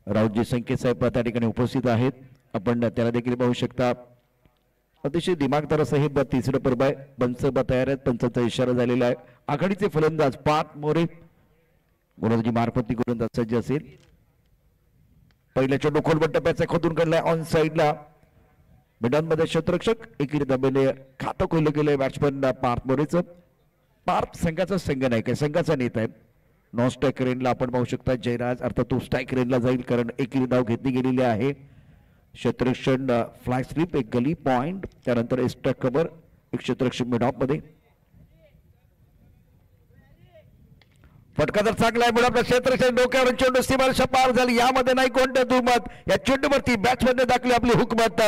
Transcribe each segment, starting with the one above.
राऊतजी संकेत साहेब त्या ठिकाणी उपस्थित आहेत. आपण त्याला देखील पाहू शकता. अतिशय दिमागदार असं हे तिसरं पर्व आहे. पंच तयार आहेत. पंचांचा इशारा झालेला आहे. आघाडीचे फलंदाज पार्थ मोरे गोलंदाजी मार्फत गोलंदाज सज्ज असेल. पहिल्या चेंडू खोलवर टप्प्याचा खोदून काढलाय ऑन साइडला. मैदानमध्ये क्षेत्ररक्षक एकीने दाबेले खातं खोललं गेलंय बॅट्समन पार्थ मोरेचं. पार्थ संघाचा संघ नाही काय संघाचा नेता आहे. नॉन स्ट्राईक रेनला आपण पाहू शकता जयराज अर्थात तो स्ट्राईक रेनला जाईल कारण एकीने धाव घेतली गेलेली आहे. क्षेत्ररक्षण फ्लाय स्लिप एक गली पॉइंट त्यानंतर एक्स्ट्रा कव्हर एक क्षेत्ररक्षक मिड ऑफ मध्ये. फटका तर चांगला आहे मिड क्षेत्ररक्षण डोक्यावरून चेंडू सीमारेषा पार झाली. यामध्ये नाही कोणत्या दुमत. या चेंडूवरती बॅट्समॅनने दाखवली आपली हुकमत.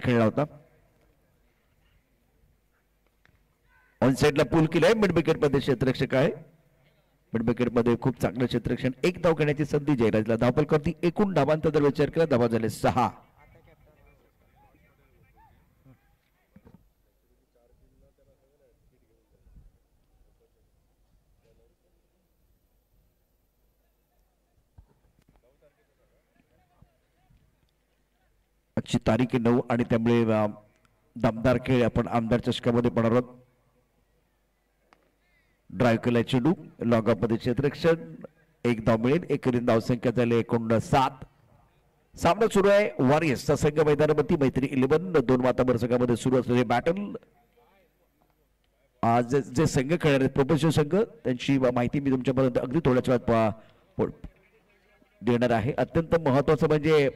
खेळला होता. ऑन साइडला पूल केलाय. मिड विकेट मध्ये क्षेत्ररक्षक आहे. मिड विकेट मध्ये खूप चांगलं क्षेत्ररक्षण. एक धाव घेण्याची संधी जयराजला. धावफलकावरती एकूण धावांचा जर विचार केला धावा झाले 6. आजची तारीख 9 आणि त्यामुळे दमदार खेळ आपण आमदार चषकामध्ये पडणार आहोत. ड्राईव्ह केलाय चेंडू लॉग ऑफ मध्ये क्षेत्ररक्षण. एक धाव मिळेल. एकेरी धाव संख्या झाली 7. सामना सुरू आहे. वॉरियर्सचा संघ मैदानावरती मैत्री 11 2 वातावरण संघामध्ये सुरू असलेले बॅटल. आज जे संघ खेळणार आहेत प्रोफेशनल संघ त्यांची माहिती मी तुमच्यापर्यंत अगदी थोड्याच वेळात देणार आहे. अत्यंत महत्वाचं म्हणजे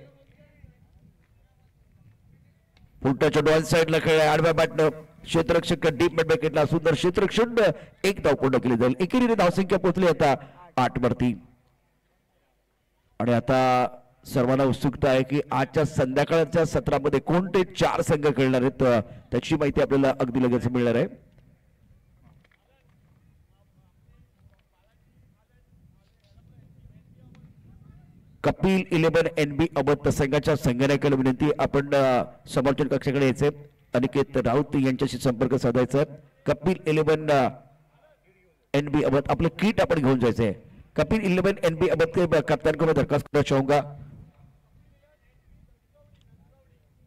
फुलटाच्या डॉल साइडला खेळ आडव्या बॅटनं क्षेत्ररक्षक डीप मिड विकेटला सुंदर क्षेत्ररक्षण. एक धाव पूर्ण केली जाईल. एकेरी धावसंख्या पोहोचली आता 8 वरती. आणि आता सर्वांना उत्सुकता आहे की आजच्या संध्याकाळच्या सत्रामध्ये कोणते 4 संघ खेळणार आहेत त्याची माहिती आपल्याला अगदी लगेच मिळणार आहे. कपिल 11 NB अबत संघाच्या संघनायकाला विनंती आपण समर्थन कक्षाकडे यायचे. अनिकेत राऊत यांच्याशी संपर्क साधायचा. कपिल 11 NB अबत आपलं किट आपण घेऊन जायचंय. कपिल 11 NB अबत के कप्तान को मैं दरखास्त करना चाहूंगा.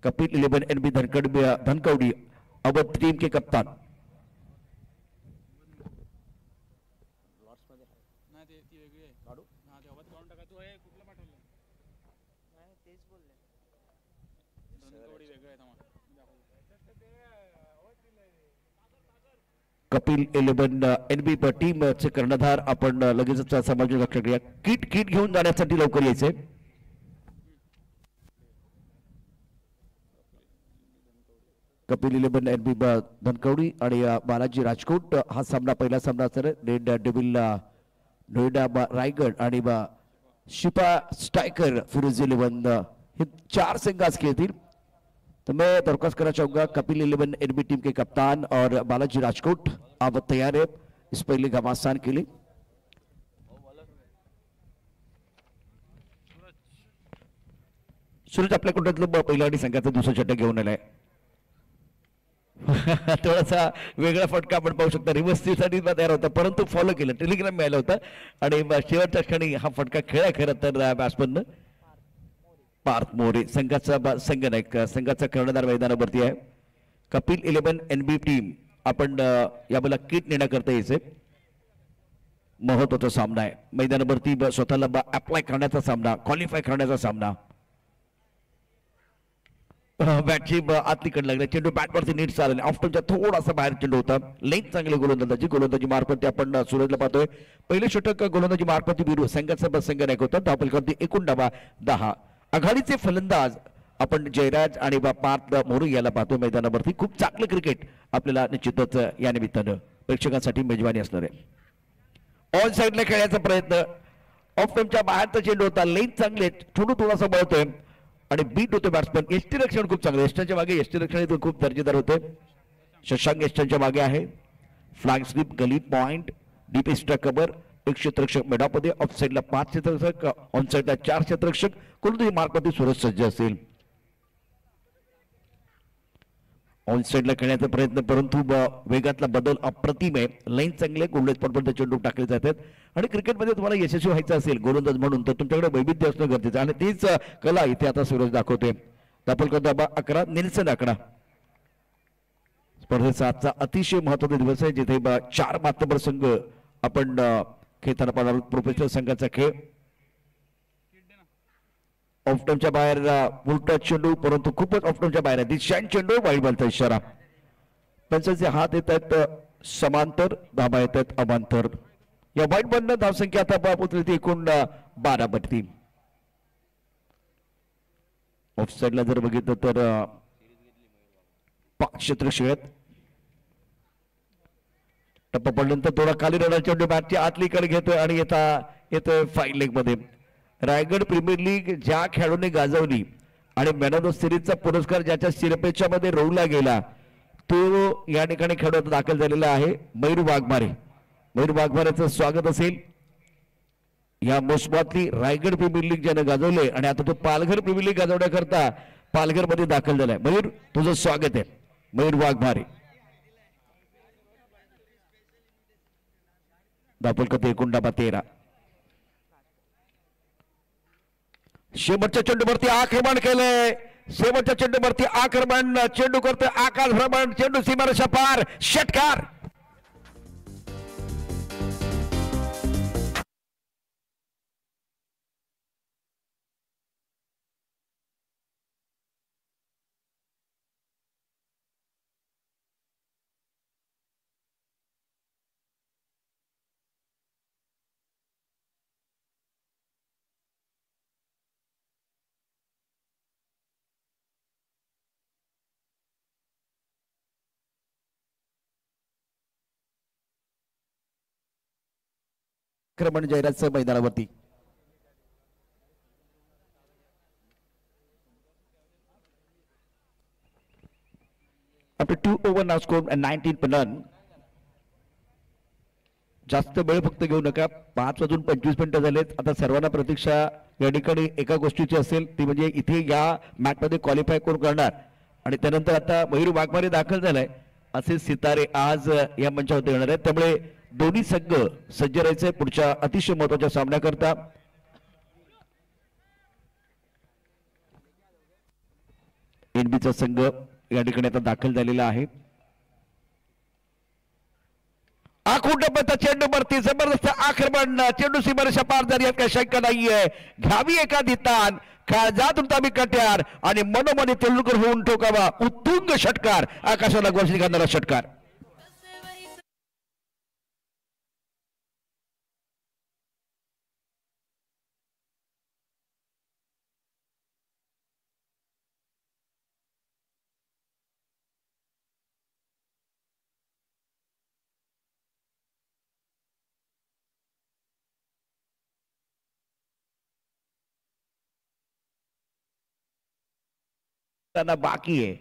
कपिल 11 NB धनकवडी अबत टीम के कप्तान. कपिल 11 NB टीम चे कर्णधार आपण लगेच समाज कक्षाकडे किट घेऊन जाण्यासाठी लवकर यायचे. कपिल 11 NB धनकवडी आणि बालाजी राजकोट हा सामना पहिला सामना असणार. रेड डेव्हिल नोएडा रायगड आणि शिपा स्ट्राइकर फिरोज 11 हे 4 संघ आज खेळतील. तो मैं दरख्वास्त करना चाहूंगा कपिल 11 NB टीम के कप्तान और बालाजी राजकोट आप तैयार है इस पहले घमासान के लिए. सूरज आपल्या कुठल्यातलं पहिला आणि संघाचा दुसरा चट्टा घेऊन आलाय. थोडासा वेगळा फटका आपण पाहू शकता. रिव्हर्स साठी तयार होता परंतु फॉलो केलं. टेलिग्राम मिळाला होता आणि शेवटच्या क्षणी हा फटका खेळा खरं तर बॅट्समन पार्थ मोरे संघाचा संघनायक संघाचा कर्णधार मैदानावरती आहे. कपिल 11 NB टीम आपण याला किट नेण्याकरता यायचे. महत्वाचा सामना आहे. मैदानावरती स्वतःला अप्लाय करण्याचा सामना क्वालिफाय करण्याचा सामना. बॅटची आतलीकडे लागले चेंडू बॅटवरती नीट चालले. ऑफ्टनच्या थोडासा बाहेर चेंडू होता. लेंथ चांगली गोलंदाजी मार्फत आपण सूरजला पाहतोय. पहिले षटक गोलंदाजी मार्फत बिरू संघाचा संघनायक होता. धावफलकावरती एकूण धावा 10. आघाडीचे फलंदाज आपण जयराज आणि पार्थ मोरे याला पाहतोय मैदानावरती. खूप चांगलं क्रिकेट आपल्याला निश्चितच या निमित्तानं प्रेक्षकांसाठी मेजवानी असणार आहे. ऑन साइडला खेळण्याचा प्रयत्न ऑफ टाइमच्या बाहेरचा चेंडू होता. लेन चांगले, छोटू थोडासा बळतोय आणि बीट होते बॅट्समन. एसटी रक्षण खूप चांगलं, एस्टनच्या मागे एसटी रक्षण खूप दर्जेदार होते. शशांक एस्टनच्या मागे आहे. फ्लॅग स्लिप, गली पॉइंट, डीप एक्स्ट्रा कव्हर, एक क्षेत्ररक्षक मेडामध्ये, ऑफ साईडला 5 क्षेत्ररक्षक, ऑन साईडला 4 क्षेत्ररक्षक. कोणत्याही मार्कमध्ये सूरज सज्ज असेल. ऑन साईडला खेळण्याचा प्रयत्न, परंतु वेगातला बदल अप्रतिम आहे. लाईन चांगले, गोलंदाज पटपट चेंडू टाकले जातात. आणि क्रिकेटमध्ये तुम्हाला यशस्वी व्हायचं असेल गोलंदाज म्हणून तर तुमच्याकडे वैविध्य असणं गरजेचं आहे. आणि तीच कला इथे आता सूरज दाखवते. दापल दाबा 11, निल्सन 11. स्पर्धेचा आजचा अतिशय महत्त्वाचा दिवस आहे, जिथे 4 मातबर संघ आपण खेळताना पाहणार आहोत. प्रोफेशनल संघाचा खेळ. ऑफ टाइमच्या बाहेर उलटा चेंडू, परंतु खूपच ऑफ टाइमच्या बाहेर आहे. दिशांत चेंडू, वाईड बॉलचा इशारा. पंचांचे हात येत आहेत समांतर, धाबा येत आहेत अमांतर. या वाईड बॉलनं धावसंख्या आता पोहोचली ती एकूण 12 बनती. ऑफ साईडला जर बघितलं तर 5 क्षेत्ररक्षक आहेत. टप्पा पडल्यानंतर थोडा खाली रडा चेंडू बॅटच्या आतलीकडे घेतोय आणि येतोय फाईन लेग मध्ये. रायगड प्रीमियर लीग ज्या खेळाडूने गाजवली आणि मॅन ऑफ द सिरीजचा पुरस्कार ज्याच्या शिरपेच्यामध्ये रोवला गेला तो या ठिकाणी खेळाडू दाखल झालेला आहे. मयूर वाघमारे. मयूर वाघमारेचं स्वागत असेल. या मोसमातली रायगड प्रीमियर लीग ज्याने गाजवले आणि आता तो पालघर प्रीमियर लीग गाजवण्याकरता पालघर मध्ये दाखल झालाय. मयूर, तुझं स्वागत आहे. मयूर वाघमारे. दापोलकर एकूण डाबा 13. शेवटच्या चेंडूवरती आक्रमण केलंय. शेवटच्या चेंडूवरती आक्रमण, चेंडू करतोय आकाश भ्रमण, चेंडू सीमारेषा पार, षटकार. आक्रमण जयराजचं मैदानावरती. आफ्टर 2 ओव्हर नाव स्कोर 19 पर रन. जास्त वेळ फक्त घेऊ नका. 5 वाजून 25 मिनिटं झालेत. आता सर्वांना प्रतीक्षा या ठिकाणी एका गोष्टीची असेल, ती म्हणजे इथे या मॅच मध्ये क्वालिफाय कोण करणार. आणि त्यानंतर आता मयूर वाघमारे दाखल झालाय. असे सितारे आज या मंचावरती येणार आहेत. त्यामुळे दोन्ही संघ सज्ज राहायचे पुढच्या अतिशय महत्वाच्या सामन्याकरता. एनबीचा संघ या ठिकाणी आता दाखल झालेला आहे. आखूटपचा चेंडू वरती जबरदस्त आक्रमण, चेंडू सीमारेषा पार झाली काही शंका नाहीये. घ्यावी एखादी ताण, काळजातून ताबी कट्यार आणि मनोमनी तेंडुलकर होऊन ठोकावा उत्तुंग षटकार. आकाशाला गोष्टी करणारा षटकार. बाकी आहे.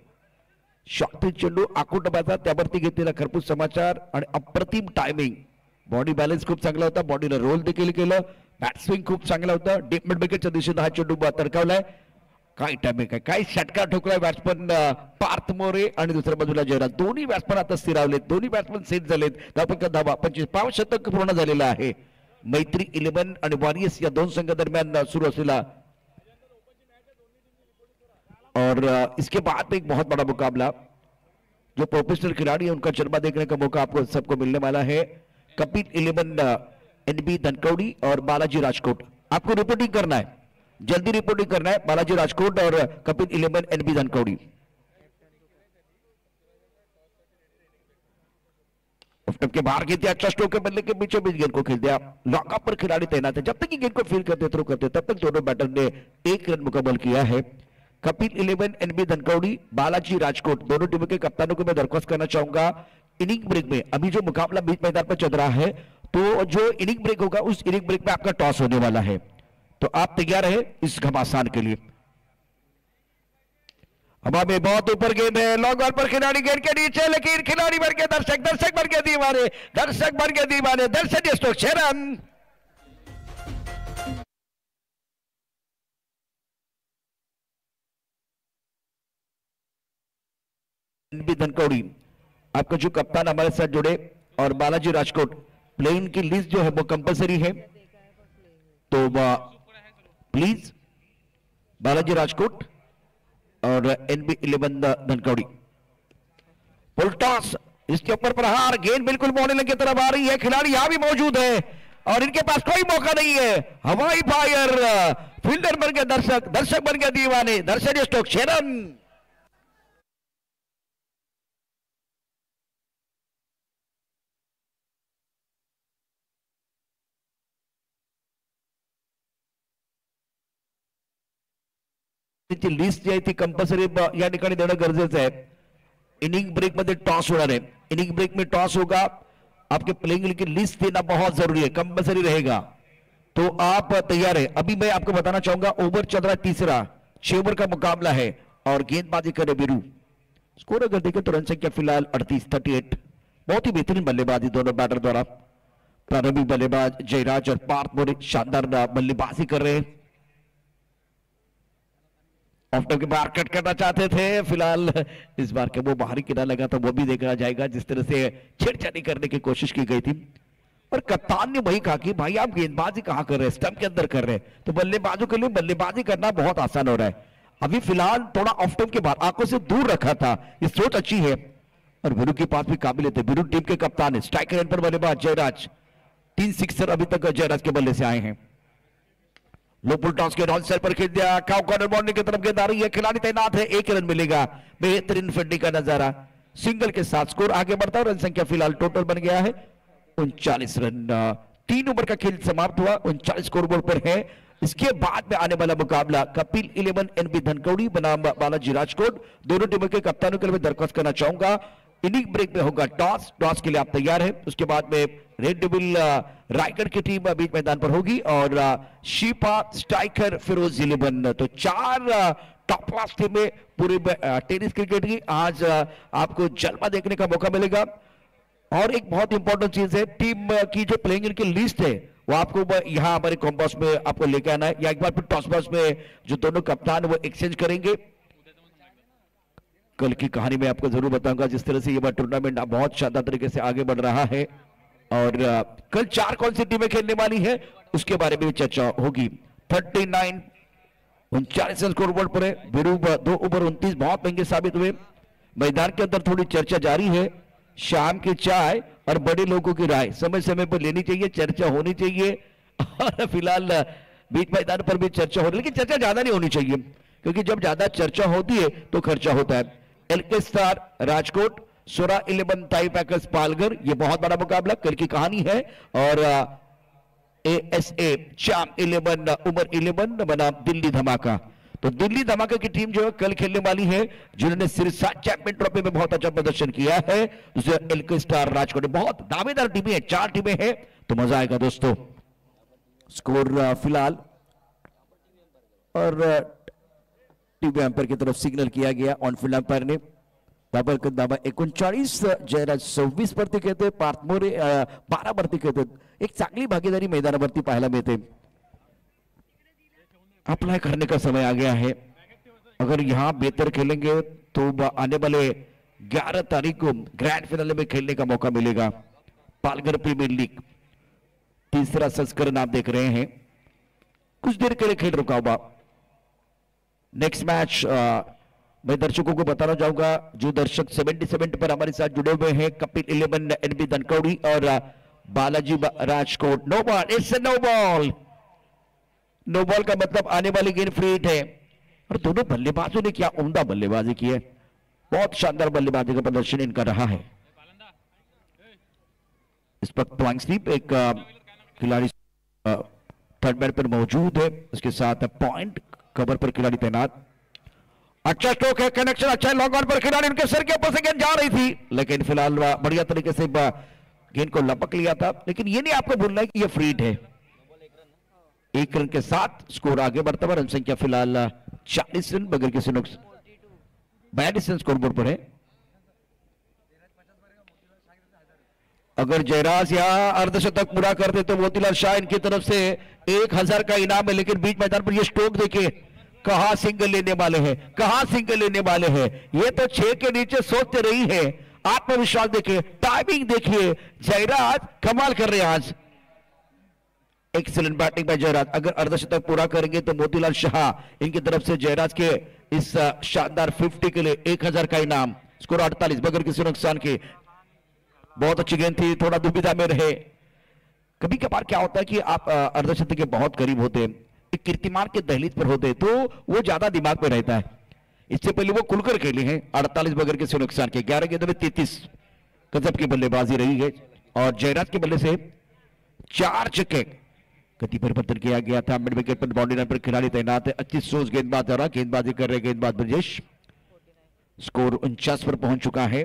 शॉर्टेज चेंडू आकुटबाचा, त्यावरती घेतलेला खरपूस समाचार आणि अप्रतिम टायमिंग. बॉडी बॅलन्स खूप चांगला होता. बॉडीला रोल देखील केलं. बॅट स्विंग खूप चांगला होता. डीप मिड विकेटच्या दिशेने हा चेंडू तडकावलाय. काय टायमिंग आहे, काय षटकार ठोकलाय बॅट्समन पार्थ मोरे आणि दुसऱ्या बाजूला जयराज. दोन्ही बॅट्समन आता स्थिरावलेत. दोन्ही बॅट्समन सेट झालेत. धावा 25. 5 शतक पूर्ण झालेला आहे. मैत्री 11 आणि वॉरियर्स या दोन संघ दरम्यान सुरू असलेला और इसके बाद एक बहुत बड़ा मुकाबला जो प्रोफेशनल खिलाड़ी है उनका चरमा देखने का मौका आपको सबको मिलने वाला है. कपिल 11 एनबी धनकौड़ी और बालाजी राजकोट. आपको रिपोर्टिंग करना है, जल्दी रिपोर्टिंग करना है. बालाजी राजकोट और कपिल 11 एनबी धनकौड़ी. के बाहर खेलते अच्छा स्ट्रोक के बदले के बीचों बीच गेंद को खेलते हैं. लॉकअप पर खिलाड़ी तैनात है. जब तक कि गेंद को फील करते थ्रो करते तब तक दोनों बैटर ने 1 रन मुकम्मल किया है. कपिल 11 एनबी धनकौड़ी, बालाजी राजकोट दोनों टीमों के कप्तानों को मैं दरख्वास्त करना चाहूंगा इनिंग ब्रेक में अभी जो मुकाबला बीच मैदान पर चल रहा है तो जो इनिंग ब्रेक होगा उस इनिंग ब्रेक में आपका टॉस होने वाला है, तो आप तैयार है इस घमासान के लिए। हवा में बहुत ऊपर गेंद है, लॉन्ग ऑन पर खिलाड़ी गेंद के नीचे, लेकिन खिलाड़ी बन के दर्शक, दर्शक बन के दीवाने, दर्शक बन के दीवाने, दर्शक स्ट्रोक 6 रन। धनकौड़ी आपका जो कप्तान हमारे साथ जुड़े, और बालाजी राजकोट प्लेइंग की लिस्ट जो है वो कंपलसरी है, तो प्लीज बालाजी राजकोट और NB11 धनकौड़ी। फुल टॉस, इसके ऊपर प्रहार, गेंद बिल्कुल बॉलिंग की तरफ आ रही है, खिलाड़ी यहां भी मौजूद है और इनके पास कोई मौका नहीं है। हवाई फायर, फील्डर बन के दर्शक, दर्शक बन के दीवाने, दर्शक स्ट्रोक 6 रन। लिस्ट जी आहे ती कंपल्सरी या ठिकाणी देणं गरजेचं आहे। इनिंग ब्रेक मध्ये टॉस होणार है, इनिंग ब्रेक में टॉस होगा, आपके प्लेइंग की लिस्ट देना बहुत जरूरी है, कंपल्सरी रहेगा, तो आप तैयार है। अभी मैं आपको बताना चाहूंगा ओवर चल रहा तीसरा, 6 ओवर का मुकाबला है और गेंदबाजी करे बिरू। स्कोर अगर देखें तो रन संख्या फिलहाल 38, बहुत ही बेहतरीन बल्लेबाजी दोनों बैटर द्वारा। प्रारंभिक बल्लेबाज जयराज और पार्थ मोरे शानदार बल्लेबाजी कर रहे हैं। ऑफ टॉप के बाहर कट करना चाहते थे, फिलहाल इस बार के वो बाहरी किनारा लगा था, वो भी देखा जाएगा। जिस तरह से छेड़छाड़ी करने की कोशिश की गई थी और कप्तान ने वही कहा कि भाई आप गेंदबाजी कहां कर रहे हैं, स्टंप के अंदर कर रहे हैं, तो बल्लेबाजों के लिए बल्लेबाजी करना बहुत आसान हो रहा है। अभी फिलहाल थोड़ा ऑफ टॉप के बाद आंखों से दूर रखा था, ये सोच अच्छी है और वीरू के पास भी काबिल थे। वीरू टीम के कप्तान है, स्ट्राइकर एंड पर बल्लेबाज जयराज, 3 सिक्सर अभी तक जयराज के बल्ले से आए हैं। लो पुल टॉस के डॉन सेल पर खेल दिया, काउ कॉर्नर बाउंड्री की तरफ गेंद आ रही है, खिलाड़ी तैनात है, 1 रन मिलेगा। बेहतरीन फील्डिंग का नजारा, सिंगल के साथ स्कोर आगे बढ़ता है। रन संख्या फिलहाल टोटल बन गया है 39 रन। 3 ओवर का खेल समाप्त हुआ, 39 स्कोर बोर्ड पर है। इसके बाद में आने वाला मुकाबला कपिल 11 NB धनकौड़ी बनाम बालाजी राजकोट। दोनों टीमों के कप्तानों के लिए दरख्वास्त करना चाहूंगा, इनिंग ब्रेक में होगा टॉस, टॉस के लिए आप तैयार हैं। उसके बाद में रेड डेविल रायगढ़ की टीम बीच मैदान पर होगी और शिपा स्ट्राइकर फिरोज 11। तो 4 टॉप क्लास टीमें पूरे टेनिस क्रिकेट की आज आपको जलवा देखने का मौका मिलेगा। और एक बहुत इंपॉर्टेंट चीज है, टीम की जो प्लेइंग की लिस्ट है वो आपको यहां हमारे कॉम्पास में आपको लेके आना है, या एक बार फिर टॉस बॉक्स में जो दोनों कप्तान वो एक्सचेंज करेंगे। कल की कहानी में आपको जरूर बताऊंगा, जिस तरह से ये टूर्नामेंट बहुत शानदार तरीके से आगे बढ़ रहा है और कल 4 कौन सी टीमें खेलने वाली है उसके बारे में भी चर्चा होगी। 39 स्कोर बोर्ड पर है, वीरू 2 ओवर 29 बहुत महंगे साबित हुए। मैदान के अंदर थोड़ी चर्चा जारी है, शाम की चाय और बड़े लोगों की राय समय समय पर लेनी चाहिए, चर्चा होनी चाहिए। और फिलहाल बीच मैदान पर भी चर्चा हो रही है, लेकिन चर्चा ज्यादा नहीं होनी चाहिए, क्योंकि जब ज्यादा चर्चा होती है तो खर्चा होता है। LK स्टार राजकोट, सोरा 11 ताई पैकर्स पालघर, ये बहुत बड़ा मुकाबला कल की कहानी है। और ASA चाम 11 उमर 11 बना दिल्ली धमाका। तो दिल्ली धमाका की टीम जो है कल खेलने वाली है, जिन्होंने सिरसा चैंपियन ट्रॉफी में बहुत अच्छा प्रदर्शन किया है। LK स्टार राजकोट, बहुत दावेदार टीमें हैं, 4 टीमें हैं, तो मजा आएगा दोस्तों। स्कोर फिलहाल और टीवी एम्पायर की तरफ सिग्नल किया गया, ऑन फील्ड एम्पायर ने दाबा 39, जयराज 26 वरती खेळते, पार्थ मोरे 12 वरती खेळते। एक चांगली भागीदारी मैदानावरती पाहायला मिळते। अप्लाई करने का समय आ गया है, अगर यहां बेहतर खेलेंगे तो आने वाले 11 तारीख को ग्रैंड फाइनल में खेलने का मौका मिलेगा। पालघर प्रीमियर लीग तीसरा संस्करण आप देख रहे हैं, कुछ देर के लिए खेल रुका हुआ। नेक्स्ट मैच मैं दर्शकों को बताना चाहूंगा, जो दर्शक 77 पर हमारे साथ जुड़े हुए हैं, कपिल 11 NB धनकौड़ी और Balaji Rajkot. No ball, it's no ball. No ball का मतलब आने वाली गेंद फ्री हिट है। और दोनों बल्लेबाजों ने क्या उम्दा बल्लेबाजी की है, बहुत शानदार बल्लेबाजी का प्रदर्शन इनका रहा है। इस वक्त प्लाइंग स्लीप एक खिलाड़ी थर्ड बैट पर मौजूद है, उसके साथ पॉइंट कवर पर खिलाड़ी तैनात। अच्छा स्ट्रोक है, कनेक्शन अच्छा है, लॉन्ग ऑन पर खिलाड़ी उनके सर के ऊपर से गेंद जा रही थी, लेकिन फिलहाल बढ़िया तरीके से गेंद को लपक लिया था, लेकिन ये नहीं आपको भूलना है कि ये फ्री हिट है। 1 रन के साथ स्कोर आगे बढ़ता हुआ, रन संख्या फिलहाल 40 रन बगैर किसी नुकसान, 42 रन स्कोर बोर्ड पर है। अगर जयराज यहां अर्धशतक पूरा करते तो मोतीलाल शाह इनकी तरफ से 1000 का इनाम है, लेकिन बीच मैदान पर ये स्ट्रोक देखिए, कहां सिंगल लेने वाले हैं, कहां सिंगल लेने वाले हैं। ये तो 6 के नीचे सोचते रही है। आत्मविश्वास देखिए, टाइमिंग देखिए, जयराज कमाल कर रहे हैं आज। Excellent batting by Jayraj. अगर अर्धशतक पूरा करेंगे तो मोतीलाल शाह इनकी तरफ से जयराज के इस शानदार 50 के लिए 1000 का इनाम। स्कोर 48 बगैर किसी नुकसान के। बहुत अच्छी गेंद थी, थोड़ा दुविधा में रहे। कभी कभार क्या होता है कि आप अर्धशतक के बहुत करीब होते हैं, एक कीर्तिमान के दहलीज पर होते तो वो ज्यादा दिमाग में रहता है। इससे पहले वो खुलकर खेले हैं 48 बगैर किसी नुकसान के। 11 गेंदों में 33 गजब की बल्लेबाजी रही है और जयराज के बल्ले से 4 छक्के। गति परिवर्तन किया गया था, मिड विकेट पर बाउंड्री लाइन पर खिलाड़ी तैनात है। 25 सोच गेंदबाज द्वारा गेंदबाजी कर रहे गेंदबाज ब्रजेश। स्कोर 49 पर पहुंच चुका है।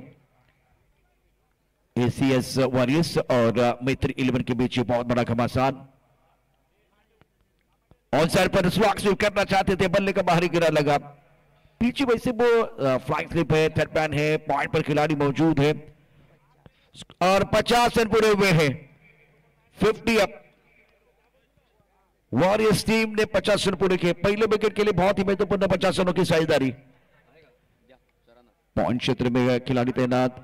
एसीएस वॉरियर्स और मैत्री 11 के बीच बहुत बड़ा घमासान। ऑन साइड पर स्लॉग स्वीप करना चाहते थे, बल्ले का बाहरी गिरा लगा। पीछे वैसे वो फ्लाइंग स्लिप है, थर्ड मैन है, पॉइंट पर खिलाड़ी मौजूद है और 50 रन पूरे हुए हैं। 50 अप। वॉरियर्स टीम ने 50 रन पूरे किए। पहले विकेट के लिए बहुत ही महत्वपूर्ण 50 रनों की साझेदारी। पॉइंट क्षेत्र में खिलाड़ी तैनात,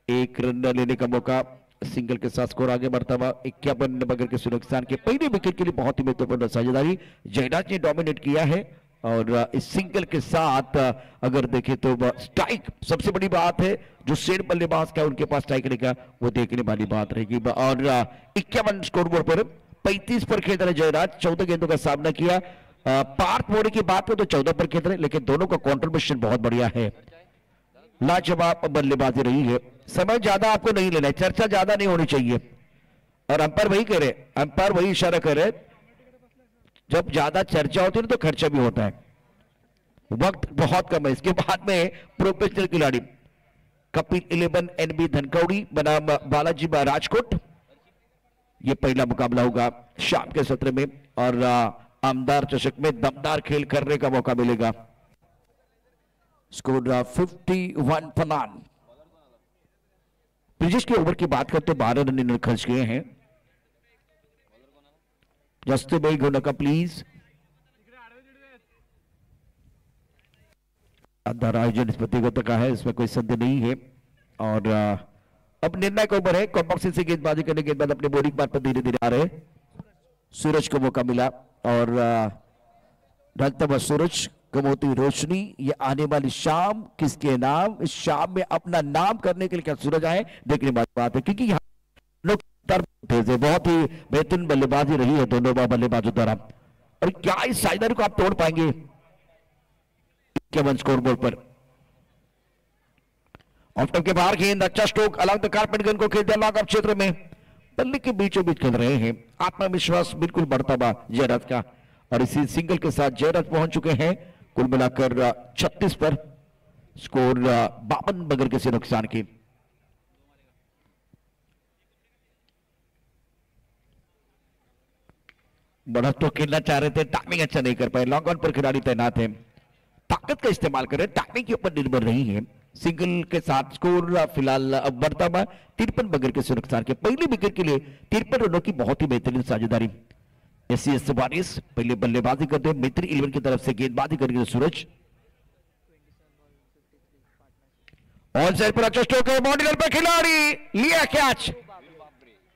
1 रन लेने का मौका, सिंगल के साथ स्कोर आगे बढ़ता हुआ 51 बगैर किसी नुकसान के। पहले विकेट के लिए बहुत ही महत्वपूर्ण साझेदारी जयराज ने डोमिनेट किया है और इस सिंगल के साथ अगर देखें तो स्ट्राइक सबसे बड़ी बात है। जो शेर बल्लेबाज का उनके पास स्ट्राइक रहेगा वो देखने वाली बात रहेगी। और 51 स्कोर बोर्ड पर 35 पर खेल रहे जयराज। 14 गेंदों का सामना किया। पार्थ मोरे की बात करें तो 14 पर खेल रहे, लेकिन दोनों का कॉन्ट्रीब्यूशन बहुत बढ़िया है। लाजवाब बल्लेबाजी रही है। समय ज्यादा आपको नहीं लेना है, चर्चा ज्यादा नहीं होनी चाहिए और अंपायर वही कह रहे, अंपायर वही इशारा कर रहे, जब ज्यादा चर्चा होती है ना तो खर्चा भी होता है। वक्त बहुत कम है। इसके बाद में प्रोफेशनल खिलाड़ी कपिल 11 एनबी धनकौड़ी बनाम बालाजी राजकोट। यह पहला मुकाबला होगा शाम के सत्र में और आमदार चषक में दमदार खेल करने का मौका मिलेगा। स्कोर 51 पर नॉन। ब्रिजेश के ओवर की बात करते 12 रन इन्होंने खर्च किए हैं। जस्ते भाई गोना का प्लीज। आयोजन निष्पत्ति को तक है, इसमें कोई संदेह नहीं है। और अब निर्णायक ओवर है। कॉम्बॉक्सिंग से गेंदबाजी करने के बाद अपने बॉडी पर धीरे धीरे आ रहे सूरज को मौका मिला और ढलता हुआ सूरज, कमोती रोशनी। ये आने वाली शाम किसके नाम, इस शाम में अपना नाम करने के लिए क्या सूरज आए, देखने वाली बात है। क्योंकि यहाँ बहुत ही बेहतरीन बल्लेबाजी रही है दोनों बल्लेबाजों द्वारा। और क्या इस साझेदारी को आप तोड़ पाएंगे स्कोर बोर्ड पर। ऑफ टॉप के बाहर गेंद, अच्छा स्ट्रोक अलॉन्ग द कार्पेट गन को खेलते लॉक ऑफ क्षेत्र में बल्ले के बीचों बीच खेल रहे हैं। आत्मविश्वास बिल्कुल बढ़ता हुआ जयराज का और इसी सिंगल के साथ जयराज पहुंच चुके हैं। कुल मिलाकर 36 पर स्कोर 52 बगैर किसी नुकसान की। बड़ा तो खेलना चाह रहे थे, टाइमिंग अच्छा नहीं कर पाए। लॉन्ग ऑन पर खिलाड़ी तैनात है, ताकत का इस्तेमाल कर रहे, टाइमिंग के ऊपर निर्भर रही है। सिंगल के साथ स्कोर फिलहाल अब बढ़ता हुआ 53 बगैर किसी नुकसान के। पहले विकेट के लिए 53 रनों की बहुत ही बेहतरीन साझेदारी। एसीएस वॉरियर्स पहले बल्लेबाजी करते हैं, मैत्री 11 की तरफ से गेंदबाजी करेंगे सूरज। ऑन साइड पर अच्छा स्ट्रोक है, बाउंड्री पर खिलाड़ी लिया कैच,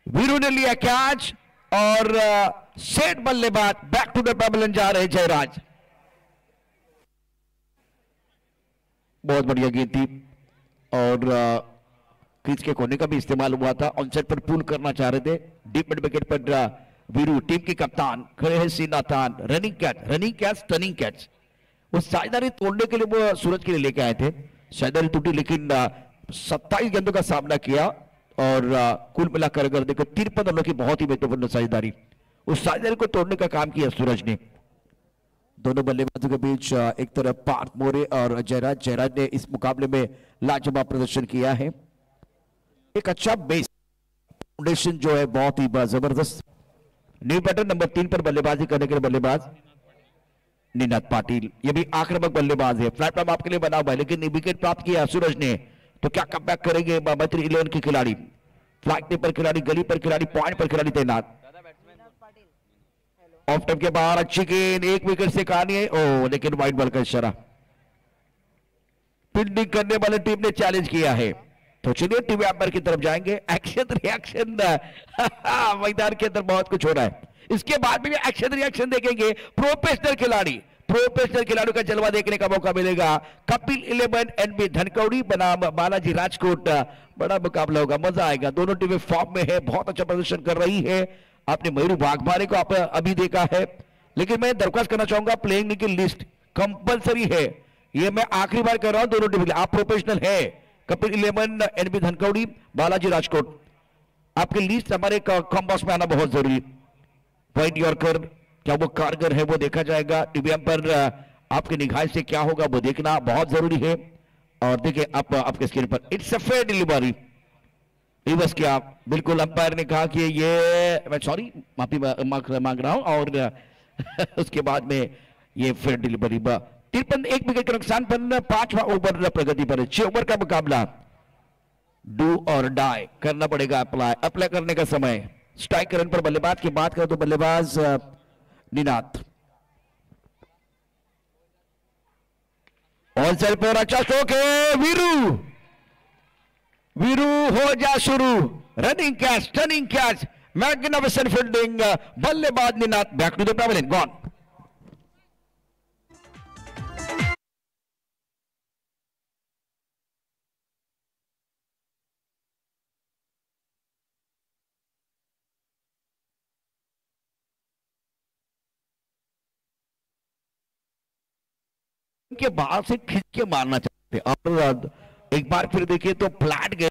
वीरू ने लिया कैच और सेट बल्लेबाज बैक टू द पैवेलियन जा रहे जयराज। बहुत बढ़िया गेंद थी और क्रीज के कोने का भी इस्तेमाल हुआ था। ऑन साइड पर पुल करना चाह रहे थे, डीप मिड विकेट पर वीरू टीम के कप्तान खड़े हैं सीना तान। रनिंग कैच टर्निंग कैच, वो साझेदारी तोड़ने के लिए वो सूरज के लिए लेके आए थे। साझेदारी टूटी लेकिन 27 गेंदों का सामना किया और कुल मिलाकर अगर देखो 53 रनों की बहुत ही महत्वपूर्ण साझेदारी, उस साझेदारी को तोड़ने का काम किया सूरज ने। दोनों बल्लेबाजों के बीच एक तरफ पार्थ मोरे और जयराज ने इस मुकाबले में लाजवाब प्रदर्शन किया है। एक अच्छा बेस फाउंडेशन जो है बहुत ही जबरदस्त। न्यू पैटर्न नंबर 3 पर बल्लेबाजी करने के लिए बल्लेबाज निनाद पाटिल, ये भी आक्रामक बल्लेबाज है। प्लेटफॉर्म आपके लिए बना हुआ है, लेकिन विकेट प्राप्त किया सूरज ने, तो क्या कमबैक करेंगे मैत्री 11 के खिलाड़ी। फ्लैग पर खिलाड़ी, गली पर खिलाड़ी, पॉइंट पर खिलाड़ी तैनात। ऑफ टाइम के बाहर अच्छी गेंद, एक विकेट से कहानी है, ओ लेकिन वाइड बॉल का इशारा। फील्डिंग करने वाली टीम ने चैलेंज किया है, तो चलिए टीवी एम्पायर की तरफ जाएंगे। एक्शन रिएक्शन मैदान के अंदर बहुत कुछ हो रहा है, इसके बाद भी एक्शन रिएक्शन देखेंगे। प्रोफेशनल खिलाड़ियों का जलवा देखने का मौका मिलेगा। कपिल 11 एनबी धनकौड़ी बनाम बालाजी राजकोट, बड़ा मुकाबला होगा, मजा आएगा। दोनों टीमें फॉर्म में है, बहुत अच्छा प्रदर्शन कर रही है। आपने मयूर वाघमारे को आप अभी देखा है, लेकिन मैं दरख्वास्त करना चाहूंगा प्लेइंग की लिस्ट कंपलसरी है, ये मैं आखिरी बार कर रहा हूं दोनों टीम के लिए। आप प्रोफेशनल है, कपिल 11 एनबी धनकौड़ी, बालाजी राजकोट, आपकी लिस्ट हमारे कॉम्बॉक्स में आना बहुत जरूरी। पॉइंट यॉर्कर क्या वो कारगर है, वो देखा जाएगा। टीवी पर आपकी निगाह से क्या होगा वो देखना बहुत जरूरी है। और देखिए आपके स्क्रीन पर इट्स अ फेयर डिलीवरी, बस क्या बिल्कुल अंपायर ने कहा कि ये, मैं सॉरी माफी मांग रहा हूं, और उसके बाद में ये फेयर डिलीवरी। 53 एक विकेट के नुकसान पर 5वां ओवर प्रगति पर 6 ओवर का मुकाबला। डू और डाई करना पड़ेगा, अप्लाई करने का समय। स्ट्राइक रन पर बल्लेबाज की बात करें तो बल्लेबाज निनाद, ऑन साइड पर अच्छा स्ट्रोक है। वीरू हो जा शुरू, running catch, turning catch, magnificent fielding, बल्लेबाज Ninad back to the pavilion, gone. के बाहर से खींच के मारना चाहते, और एक बार फिर देखिए तो फ्लैट गए,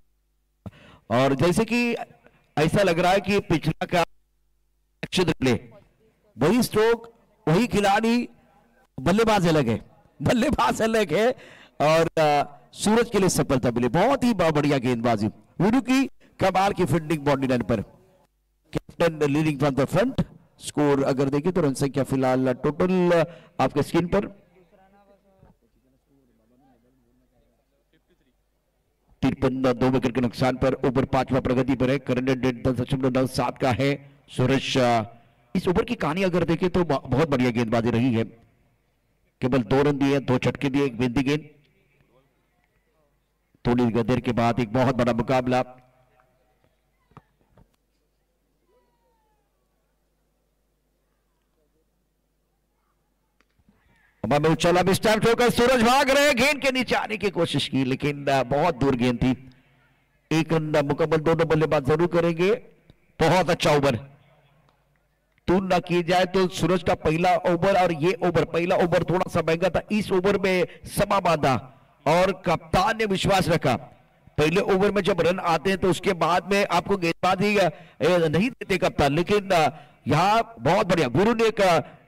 और जैसे कि ऐसा लग रहा है कि पिछला का प्ले, वही स्ट्रोक, वही खिलाड़ी, बल्लेबाज अलग है, और सूरज के लिए सफलता मिली। बहुत ही बढ़िया गेंदबाजी, वीरू की कमाल की fielding boundary line per. Captain leading from the front. Score अगर देखिए तो रन संख्या फिलहाल टोटल आपके स्क्रीन पर 53, 2 विकेट के नुकसान पर। ओवर 5वां प्रगति पर है, करंट रेट 10.97 का है। सूरज इस ओवर की कहानी अगर देखें तो बहुत बढ़िया गेंदबाजी रही है, केवल 2 रन दिए, 2 छटके दिए, एक बिंदी गेंद। थोड़ी देर के बाद एक बहुत बड़ा मुकाबला। उछाला भी स्टैम्प होकर सूरज भाग रहे, गेंद के नीचे आने की कोशिश की, लेकिन बहुत दूर गेंद थी। एक रन मुकम्मल दोनों बल्लेबाज जरूर करेंगे। बहुत अच्छा ओवर, तूल ना की जाए तो सूरज का पहला ओवर और ये ओवर, पहला ओवर थोड़ा सा महंगा था, इस ओवर में समा बांधा और कप्तान ने विश्वास रखा। पहले ओवर में जब रन आते हैं तो उसके बाद में आपको गेंदबाजी नहीं देते कप्तान, लेकिन यहां बहुत बढ़िया गुरु ने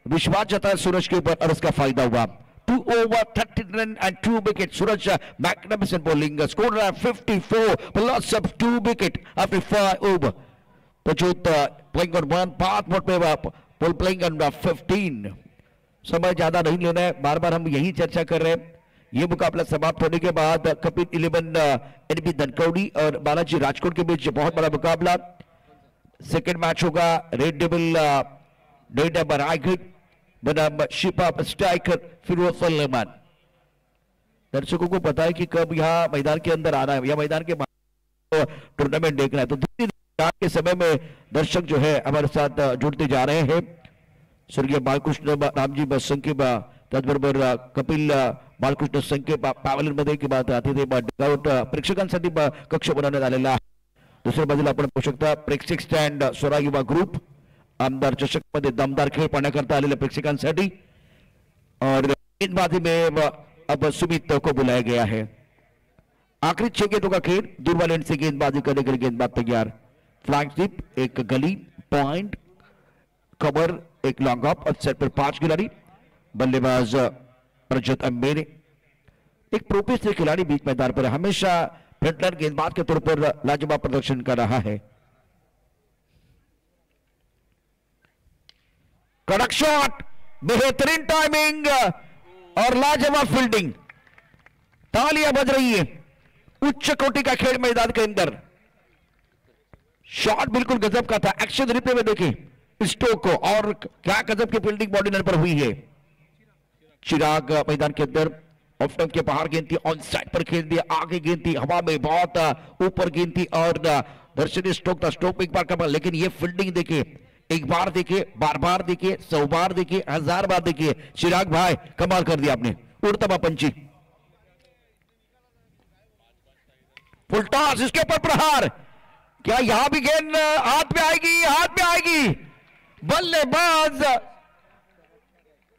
विश्वास जताया सूरज के ऊपर और उसका फायदा हुआ। 2 over 30 run and 2 wickets. Suraj magnificent bowling. Scored 54 plus of 2 wicket after 5 over. Pachut playing on 1 path mode pay playing on 15. समय ज्यादा नहीं लेना है, बार बार हम यही चर्चा कर रहे हैं। ये मुकाबला समाप्त होने के बाद कपिल 11 एनबी धनकौड़ी और बालाजी राजकोट के बीच बहुत बड़ा मुकाबला। सेकेंड मैच होगा रेड डेविल बनाम शिपा स्ट्राइकर फिरोज सलेमान। दर्शकों को पता है कि कब यहाँ मैदान के अंदर आना है या मैदान के टूर्नामेंट देखना है, तो धीरे के समय में दर्शक जो है हमारे साथ जुड़ते जा रहे हैं। स्वर्गीय बालकृष्ण रामजी संख्य त्याचबरोबर कपिल बालकृष्ण संख्य पॅव्हलियनमध्ये की बात आते ते डगआउट प्रेक्षकांसाठी कक्ष बनवण्यात आलेला आहे। दुसऱ्या बाजूला आपण पाहू शकता प्रेक्षक स्टँड स्वरा युवा ग्रुप आमदार चषक मध्ये दमदार खेळ पाहण्याकरता आलेल्या प्रेक्षकांसाठी। और गेंदबाजी में अब सुमित को बुलाया गया है। आखिरी 6 गेंदों का खेल, दूर वाले एंड से गेंदबाजी करने के लिए गेंदबाज तैयार। फ्लैग स्लिप, एक गली, पॉइंट, कवर, एक लॉन्ग ऑफ और सेट पर 5 खिलाड़ी। बल्लेबाज प्रज्योत अम्बेरे, एक प्रोफेशनल खिलाड़ी बीच मैदान पर हमेशा फ्रंटलाइन गेंदबाज के तौर पर लाजवाब प्रदर्शन कर रहा है। कड़क शॉट, बेहतरीन टाइमिंग और लाजवाब फील्डिंग। तालियां बज रही है उच्च कोटि का खेल मैदान के अंदर। शॉट बिल्कुल गजब का था। एक्शन रिप्ले में देखें स्टोक को और क्या गजब की फील्डिंग बॉडी पर हुई है। चिराग मैदान के अंदर ऑफ टाइम के बाहर गेंद थी, ऑन साइड पर खेल दिया, आगे गेंद थी, हवा में बहुत ऊपर गेंद थी और दर्शनीय स्ट्रोक था। स्ट्रोक एक बार कमाल, लेकिन ये फील्डिंग देखिए, एक बार देखिए, बार बार देखिए, 100 बार देखिए, 1000 बार देखिए। चिराग भाई कमाल कर दिया आपने। उड़ता पंची, फुल टॉस, इसके ऊपर प्रहार, क्या यहां भी गेंद हाथ में आएगी? हाथ में आएगी। बल्लेबाज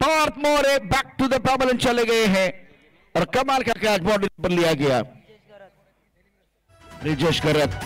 Parth More back to the pavilion चले गए हैं और कमाल का कैच बॉडी पर लिया गया। ब्रिजेश करत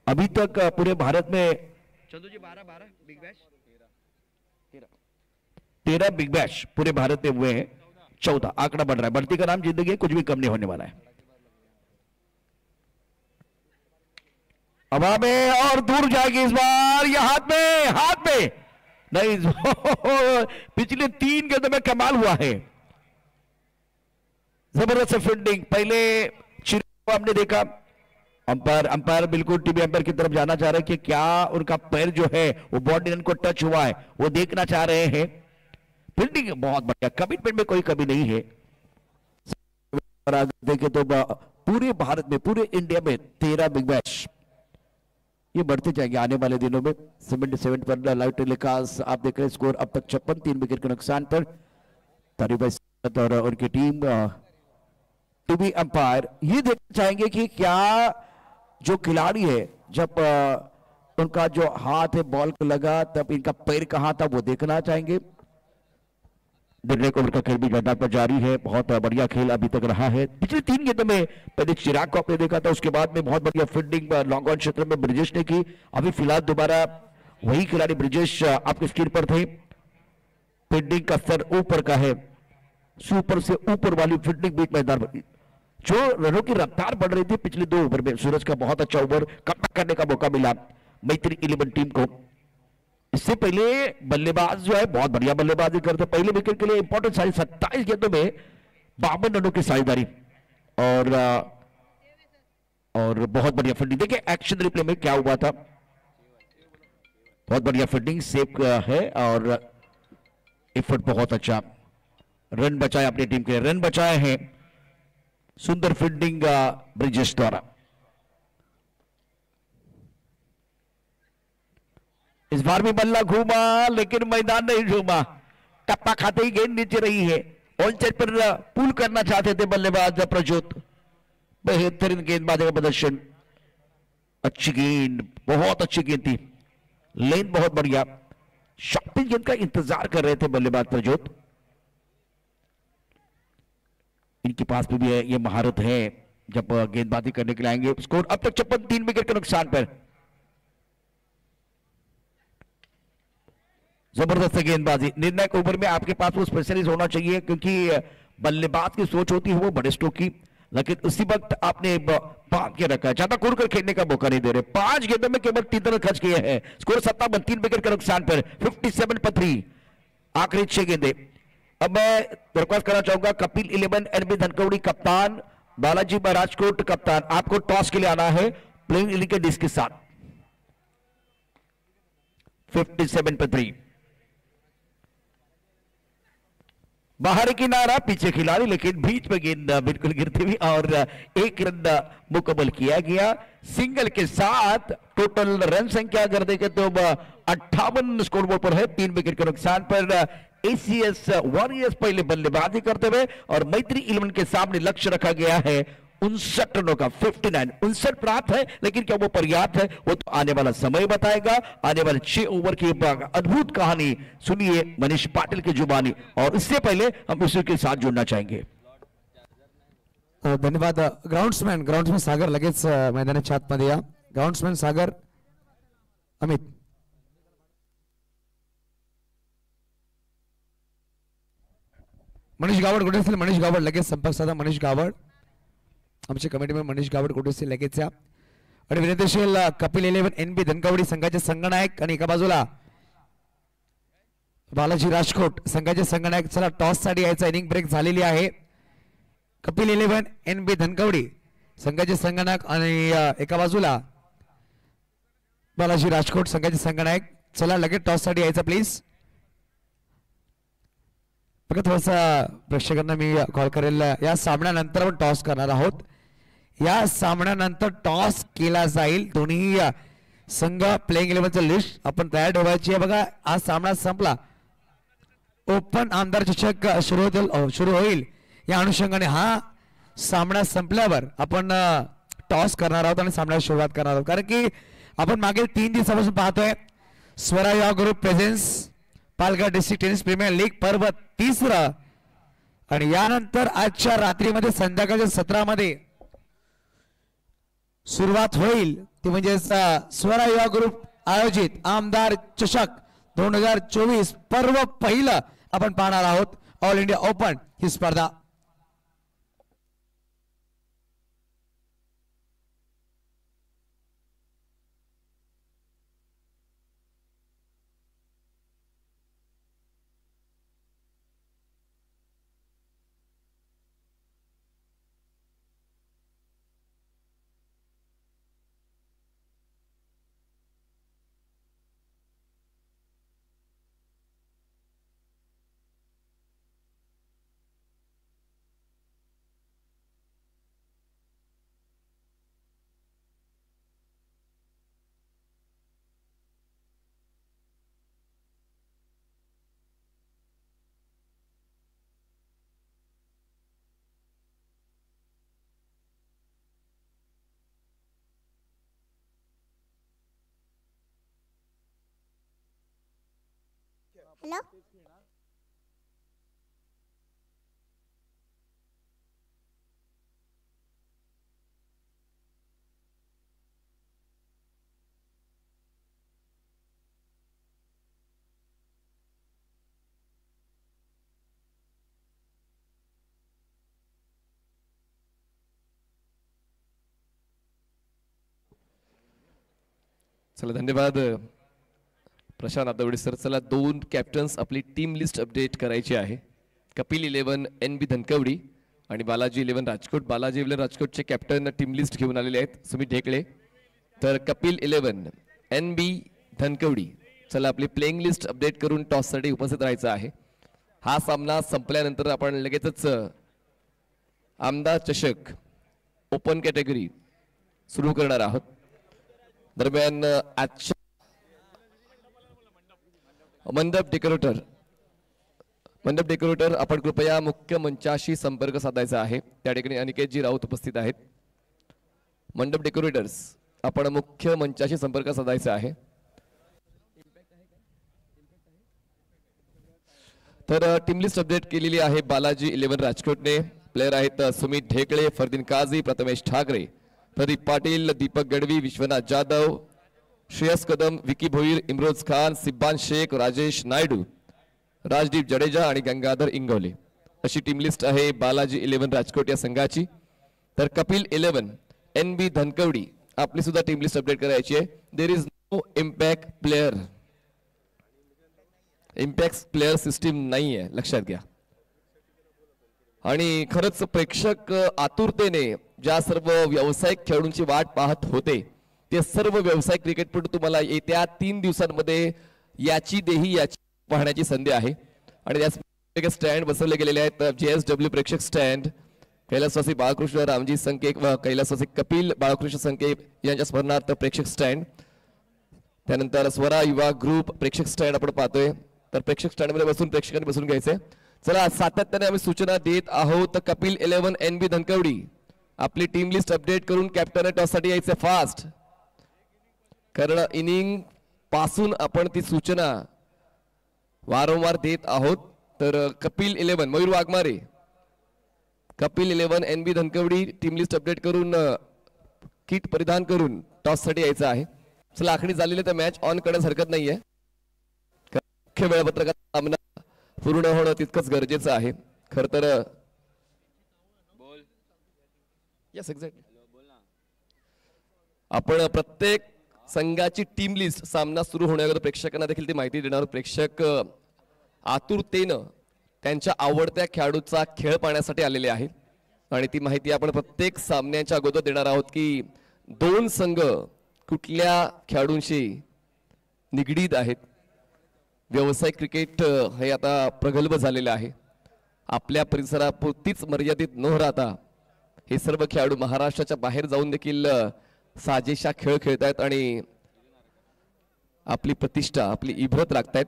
अभी तक पूरे भारत में चंदू जी 12 बिग बैश, 13 बिग बैश पूरे भारत में हुए हैं। 14 आंकड़ा बढ़ रहा है। बढ़ती का नाम जिंदगी है, कुछ भी कम नहीं होने वाला है। हवा में और दूर जाएगी इस बार, या हाथ में, हाथ में नहीं। पिछले 3 गेंदों में कमाल हुआ है, जबरदस्त फील्डिंग। पहले चिराग हमने देखा, अंपायर बिल्कुल टीवी अंपायर की तरफ जाना चाह रहे हैं कि क्या उनका पैर जो है वो बॉडी लाइन को टच हुआ है, वो देखना चाह रहे हैं। फील्डिंग बहुत बढ़िया, कमिटमेंट में कोई कमी नहीं है। देखे तो पूरे भारत में, पूरे इंडिया में 13 बिग बैश ये बढ़ते जाएंगे आने वाले दिनों में। 77 पर लाइव टेलीकास्ट आप देख रहे हैं। स्कोर अब तक 56, 3 विकेट के नुकसान पर। तारीफ और उनकी टीम टीवी अंपायर ये देखना चाहेंगे कि क्या जो खिलाड़ी है, जब उनका जो हाथ है बॉल को लगा तब इनका पैर कहां था वो देखना चाहेंगे। निर्णय ओवर का खेल भी मैदान पर जारी है। बहुत बढ़िया खेल अभी तक रहा है। पिछले 3 गेंदों में पहले चिराग को आपने देखा था, उसके बाद में बहुत बढ़िया फील्डिंग लॉन्ग ऑन क्षेत्र में ब्रिजेश ने की। अभी फिलहाल दोबारा वही खिलाड़ी ब्रिजेश आपके स्क्रीन पर थे। फील्डिंग का स्तर ऊपर का है, सुपर से ऊपर वाली फील्डिंग बीच मैदान पर। जो रनों की रफ्तार बढ़ रही थी पिछले 2 ओवर में, सूरज का बहुत अच्छा ओवर कमबैक करने का मौका मिला मैत्री 11 टीम को। इससे पहले बल्लेबाज जो है बहुत बढ़िया बल्लेबाजी करते। पहले विकेट के लिए इंपॉर्टेंट साइज 27 गेंदों में 52 रनों की साझेदारी और बहुत बढ़िया फील्डिंग। देखिए एक्शन रिप्ले में क्या हुआ था, बहुत बढ़िया फील्डिंग, सेफ है और एफर्ट बहुत अच्छा। रन बचाए अपनी टीम के, रन बचाए हैं। सुंदर फील्डिंग ब्रिजेश द्वारा। इस बार भी बल्ला घूमा लेकिन मैदान नहीं घूमा, टप्पा खाते ही गेंद नीचे रही है। ऑन साइड पर पुल करना चाहते थे बल्लेबाज प्रज्योत। बेहतरीन गेंदबाजी का प्रदर्शन, अच्छी गेंद, बहुत अच्छी गेंद थी, लेन बहुत बढ़िया। शॉर्ट गेंद का इंतजार कर रहे थे बल्लेबाज प्रज्योत। इनके पास भी ये महारत है जब गेंदबाजी करने के लिए आएंगे। स्कोर अब तक 56, 3 विकेट के नुकसान पर। जबरदस्त गेंदबाजी। निर्णायक ओवर में आपके पास वो स्पेशलिस्ट होना चाहिए, क्योंकि बल्लेबाज की सोच होती है वो बड़े स्ट्रोक की, लेकिन उसी वक्त आपने बांध के रखा है, ज्यादा खुलकर खेलने का मौका नहीं दे रहे। 5 गेंदों में केवल 3 रन खर्च किए हैं। स्कोर 57, 3 विकेट के नुकसान पर। 57 पर 3, आखिरी 6 गेंदे। अब मैं दरख्वास्त करना चाहूंगा कपिल 11 एनबी धनकवड़ी कप्तान, बालाजी राजकोट कप्तान, आपको टॉस के लिए आना है प्लेइंग 11 के डिस्क के साथ। 57 बाहर किनारा पीछे खिलाड़ी लेकिन बीच में गेंद बिल्कुल गिरती हुई और एक रन मुकम्मल किया गया। सिंगल के साथ टोटल रन संख्या अगर देखें तो 58 स्कोरबोर्ड पर है। 3 विकेट के नुकसान पर एसीएस वॉरियर्स पहले बल्लेबाजी करते हुए और मैत्री 11 के सामने लक्ष्य रखा गया है 59 रनों का। 59 प्राप्त है, लेकिन क्या वो पर्याप्त है वो तो आने वाला समय बताएगा। आने वाले 6 ओवर की अद्भुत कहानी सुनिए मनीष पाटिल की जुबानी, और इससे पहले हम इसी के साथ जुड़ना चाहेंगे। धन्यवाद। ग्राउंड्समॅन सागर लगेच मैदानाच्या आतमध्ये या। ग्राउंड्समॅन सागर अमित। मनीष गावड कुठे असेल? मनीष गावड लगेच संपर्क साधा। मनीष गावड आमचे कमिटी मेंबर मनीष गावड कुठे असेल लगेच या। आणि विनंतीशील कपिल 11 NB धनकवडी संघाचे संघनायक आणि एका बाजूला बालाजी राजकोट संघाचे संघनायक। चला टॉस साठी यायचा, इनिंग ब्रेक झालेली आहे। कपिल 11 NB धनकवडी संघाचे संघनायक आणि एका बाजूला बालाजी राजकोट संघाचे संघनायक। चला लगेच टॉस साठी यायचा प्लीज। बघा थोडासा प्रेक्षकांना मी कॉल करेल। या सामन्यानंतर आपण टॉस करणार आहोत। या सामन्यानंतर टॉस केला जाईल। दोन्ही संघ प्लेइंग 11चं लिस्ट आपण तयार ठेवायची आहे। बघा आज सामना संपला, ओपन आमदार चषक सुरू होईल। या अनुषंगाने हा सामना संपल्यावर आपण टॉस करणार आहोत आणि सामन्याला सुरुवात करणार आहोत। कारण की आपण मागील 3 दिवसापासून पाहतोय Swara Yuva group presence Palghar district tennis premier league पर्व 3रा आणि यानंतर आजच्या रात्रीमध्ये संध्याकाळच्या 17 मध्ये सुरुवात होईल ती म्हणजे स्वरा युवा ग्रुप आयोजित आमदार चषक 2024 पर्व पहिलं आपण पाहणार आहोत। ऑल इंडिया ओपन ही स्पर्धा। हेलो चला धन्यवाद प्रशांत आदवडे सर। चला 2 कॅप्टन्स आपली टीम लिस्ट अपडेट करायची आहे। कपिल 11 NB धनकवडी आणि बालाजी 11 राजकोट। बालाजी 11 राजकोटचे कॅप्टन टीम लिस्ट घेऊन आलेले आहेत सुमित ढेकळे। तर कपिल 11 NB धनकवडी चला आपली प्लेइंग लिस्ट अपडेट करून टॉस साठी उपस्थित राहायचं आहे। हा सामना संपल्यानंतर आपण लगेचच आमदार चषक ओपन कॅटेगरी सुरू करणार आहोत। दरम्यान आजच्या मंडप डेकोरेटर आपण कृपया मुख्य मंचाशी संपर्क साधायचा आहे। त्या ठिकाणी अनिकेतजी राऊत उपस्थित आहेत। मंडप डेकोरेटर्स आपण मुख्य मंचाशी संपर्क साधायचा आहे। तर टीम लिस्ट अपडेट केलेली आहे बालाजी 11 राजकोटने। प्लेयर आहेत सुमित ढेकळे, फरदीन काझी, प्रथमेश ठाकरे, प्रदीप पाटील, दीपक गडवी, विश्वनाथ जाधव, श्रेयस कदम, विकी भोईर, इमरोज खान, सिब्बान शेख, राजेश नायडू, राजदीप जडेजा आणि गंगाधर इंगवले अशी टीम लिस्ट आहे बालाजी 11 राजकोट या संघाची। तर कपिल 11 NB धनकवडी आपली सुद्धा टीम लिस्ट अपडेट करायची आहे। There is no impact player system नाही आहे, लक्षात घ्या। आणि खरंच प्रेक्षक आतुरतेने ज्या सर्व व्यावसायिक खेळाडूंची वाट पाहत होते ते सर्व व्यावसायिक क्रिकेटपटू तुम्हाला येत्या 3 दिवसांमध्ये याची देही याची पाहण्याची संधी आहे आणि त्याच स्टँड बसवले गेलेले आहेत JSW प्रेक्षक स्टँड कैलासवासी बाळकृष्ण रामजी संकेत व कैलासवासी कपिल बाळकृष्ण संकेत यांच्या स्मरणार्थ प्रेक्षक स्टँड. त्यानंतर स्वरा युवा ग्रुप प्रेक्षक स्टँड आपण पाहतोय. तर प्रेक्षक स्टँड मध्ये बसून प्रेक्षकांनी बसून घ्यायचंय. चला सातत्याने आम्ही सूचना देत आहोत. कपिल 11 NB धनकवडी आपली टीम लिस्ट अपडेट करून कॅप्टन टॉस साठी यायचे फास्ट, कारण इनिंग पासून आपण ती सूचना वारंवार देत आहोत. तर Kapil 11 Mayur Waghmare Kapil 11 NB Dhankawadi team list update करून किट परिधान करून टॉस साठी यायचं आहे. चला आखणी झालेली तर मॅच ऑन करण्यास हरकत नाहीये. मुख्य वेळापत्रकाचा सामना पूर्ण होणं तितकंच गरजेचं आहे. खर तर आपण प्रत्येक संघाची टीम लिस्ट सामना सुरू होण्याअगोदर प्रेक्षकांना देखील ती माहिती देणार. प्रेक्षक आतुरतेनं त्यांच्या आवडत्या खेळाडूचा खेळ पाहण्यासाठी आलेले आहेत आणि ती माहिती आपण प्रत्येक सामन्याच्या अगोदर देणार आहोत की दोन संघ कुठल्या खेळाडूंशी निगडीत आहेत. व्यावसायिक क्रिकेट हे आता प्रगल्भ झालेलं आहे. आपल्या परिसरापुरतीच मर्यादित न राहता हे सर्व खेळाडू महाराष्ट्राच्या बाहेर जाऊन देखील साजेशा खेळ खेळतायत आणि आपली प्रतिष्ठा आपली इभ्रत राखतायत.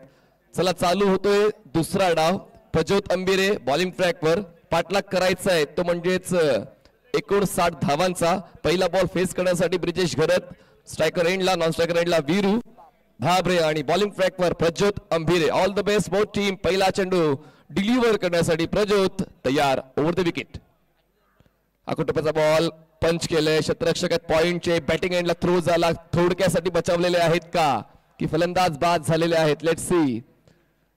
चला चालू होतोय दुसरा डाव. प्रज्योत अंबिरे बॉलिंग ट्रॅकवर पाठलाग करायचा आहे तो म्हणजेच 59 धावांचा. पहिला बॉल फेस करण्यासाठी ब्रिजेश घरत, स्ट्रायकर एंडला नॉन स्ट्रायकर एंडला वीरू भाबरे आणि बॉलिंग ट्रॅकवर Prajyot Ambire. All the best both team. पहिला चेंडू डिलिव्हर करण्यासाठी प्रज्योत तयार. Over the wicket. अकोटप्याचा बॉल पंच केलंय. क्षेत्ररक्षक आहेत पॉइंटचे. बॅटिंग एंडला थ्रो झाला. थोडक्यासाठी बचावलेले आहेत का की फलंदाज बाद झालेले आहेत. Let's see.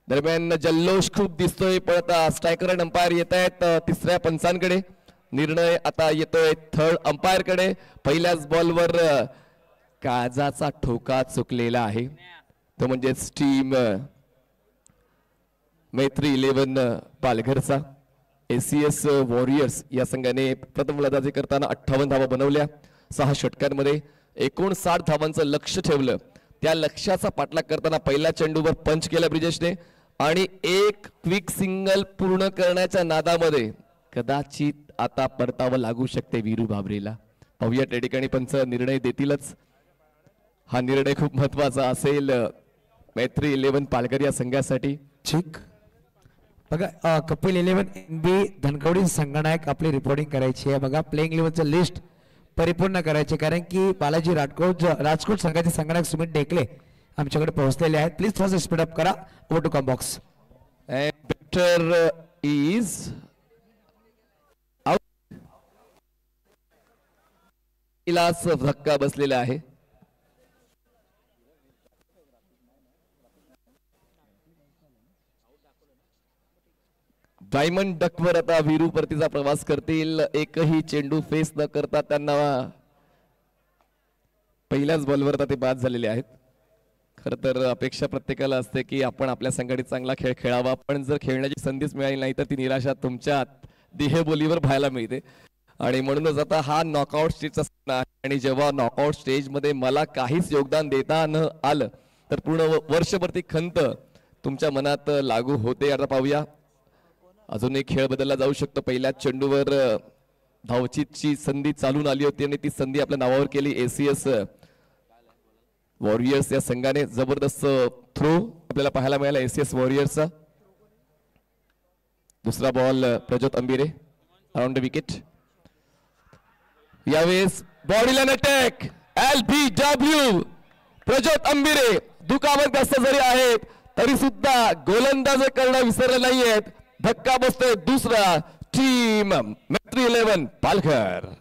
दरम्यान जल्लोष खूप दिसतोय पण आता स्ट्रायकर अँड अंपायर येत आहेत तिसऱ्या पंचांकडे. निर्णय आता येतोय थर्ड अंपायर कडे. पहिल्याच बॉलवर काजाचा ठोका चुकलेला आहे तो म्हणजेच टीम मैत्री 11 पालघरचा. ACS वॉरियर्स या संघाने प्रथम फलंदाजी करताना 58 धावा बनवल्या 6 षटकांमध्ये. 59 धावांचं लक्ष ठेवलं. त्या लक्ष्याचा पाठलाग करताना पहिल्या चेंडूवर पंच केला ब्रिजेशने आणि एक क्विक सिंगल पूर्ण करण्याच्या नादामध्ये कदाचित आता परतावं लागू शकते वीरू भाबरेला. पाहूया त्या ठिकाणी पंच निर्णय देतीलच. हा निर्णय खूप महत्वाचा असेल मैत्री 11 पालघर या संघासाठी. ठीक बघा कपिल 11 NB धनकवडी संघनायक आपली रिपोर्टिंग करायची आहे. बघा प्लेइंग 11चं लिस्ट परिपूर्ण करायचे कारण की बालाजी राजकोट संघाचे संघनायक सुमित टेकले आमच्याकडे पोहोचलेले आहेत. प्लीज थोडंसं स्पीड अप करा. Over to come box. Batter is धक्का बसलेला आहे. डायमंड डकवर आता वीरू परतीचा प्रवास करतील. एकही चेंडू फेस न करता त्यांना पहिल्याच बॉलवर आता ते बाद झालेले आहेत. खर तर अपेक्षा प्रत्येकाला असते की आपण आपल्या संघात चांगला खेळ खेळावा पण जर खेळण्याची संधीच मिळाली नाही तर ती निराशा तुमच्या देहबोलीवर पाहायला मिळते आणि म्हणूनच आता हा नॉकआउट स्टेजचा सामना आहे आणि जेव्हा नॉकआउट स्टेज मध्ये मला काहीच योगदान देता न आलं तर पूर्ण वर्षभर ती खंत तुमच्या मनात लागू होते. आता पाहूया अजून एक खेळ बदलला जाऊ शकतो. पहिल्या चेंडूवर धावचीची संधी चालून आली होती आणि ती संधी आपल्या नावावर केली ACS वॉरियर्स या संघाने. जबरदस्त थ्रो आपल्याला पाहायला मिळाला ACS वॉरियर्सचा. दुसरा ball Prajyot Ambire around the wicket. यावेळेस bodyline attack LBW Prajyot Ambire दुखापतग्रस्त जरी आहेत तरी सुद्धा गोलंदाज करणं विसरले नाहीयेत. धक्का बसतोय दुसरा. टीम मैत्री 11 पालघर.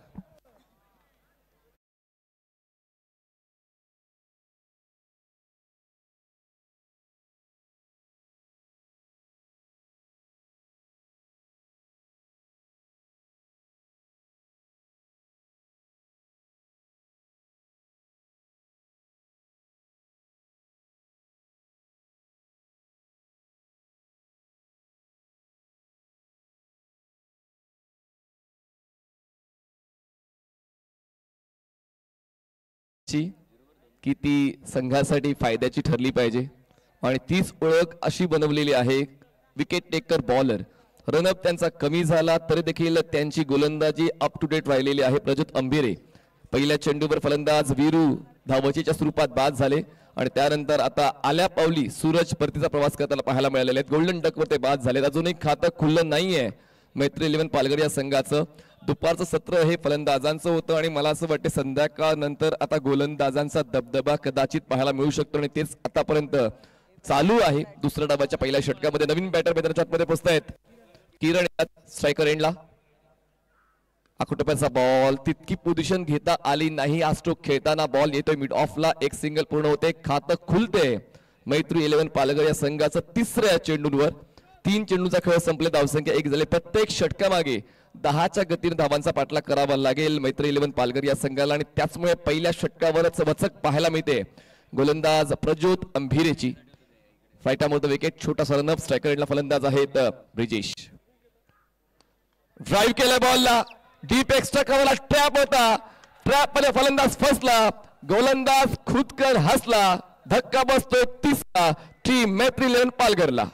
की ती संघासाठी फायद्याची ठरली पाहिजे आणि तीच ओळख अशी बनवलेली आहे विकेट टेकर बॉलर. रनअप त्यांचा कमी झाला तरी देखील त्यांची गोलंदाजी अप टू डेट राहिलेली आहे. प्रज्योत अंभिरे पहिल्या चेंडूवर फलंदाज वीरू धावचीच्या स्वरूपात बाद झाले आणि त्यानंतर आता आल्या पावली सूरज परतीचा प्रवास करताना पाहायला मिळालेले आहेत. गोल्डन डकवर ते बाद झालेत. अजूनही खातं खुललं नाहीये मैत्री 11 पालघर या संघाचं. दुपारचं सत्र हे फलंदाजांचं होतं आणि मला असं वाटतं संध्याकाळ नंतर आता गोलंदाजांचा दबदबा कदाचित पाहायला मिळू शकतो आणि तेच आतापर्यंत चालू आहे. दुसऱ्या डावाच्या पहिल्या षटकामध्ये नवीन बॅटर मैदानाच्या आतमध्ये पोहोचतायत. किरण स्ट्रायकर एंडला. आखुटप्याचा बॉल तितकी पोझिशन घेता आली नाही. हा स्ट्रोक खेळताना बॉल येतोय मिड ऑफला. एक सिंगल पूर्ण होते. खातं खुलते मैत्री 11 पालघर या संघाचं तिसऱ्या चेंडूंवर. 3 चेंडूचा खेळ संपले. धावसंख्या 1 झाले. प्रत्येक षटकामागे 10च्या गतीने धावांचा पाठलाग करावा लागेल मैत्री 11 पालघर या संघाला आणि त्याचमुळे पहिल्या षटकावरच वचक पाहायला मिळते गोलंदाज प्रज्योत अंभिरेची. फायटा मोद विकेट. छोटासा रनअप. स्ट्रायकर एंडला फलंदाज आहेत ब्रिजेश. ड्राईव्ह केला बॉलला. डीप एक्स्ट्रा कव्हरला ट्रॅप होता. ट्रॅप मध्ये फलंदाज फसला. गोलंदाज खुदकर हसला. धक्का बसतो तिसरा टीम मैत्री 11 पालघरला.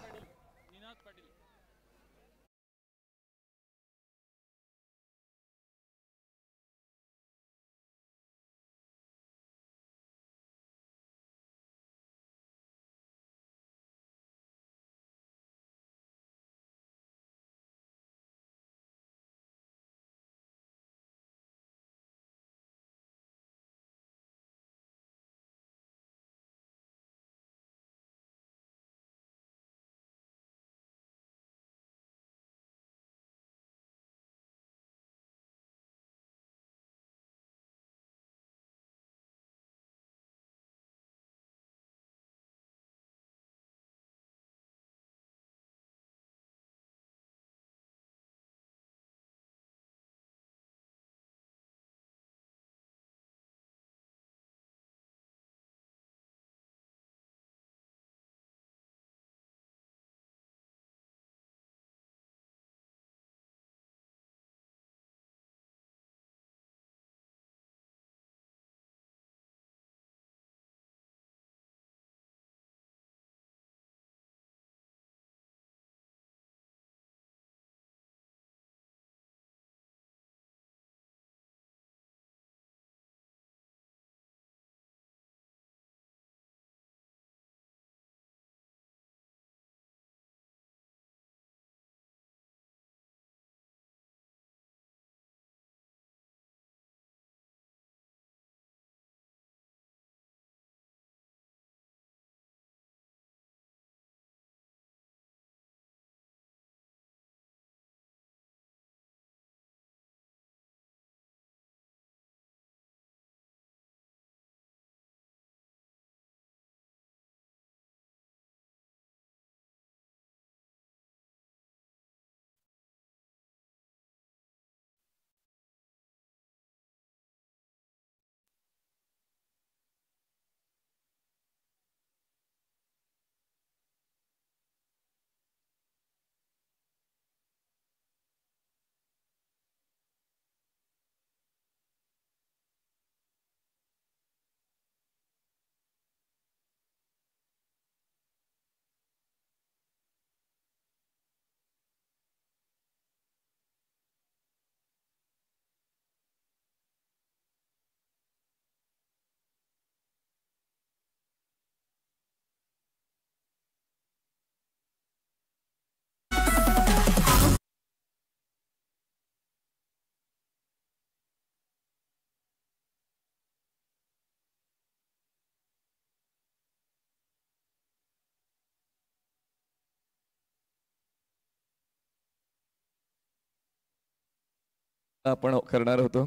आपण करणार होतो.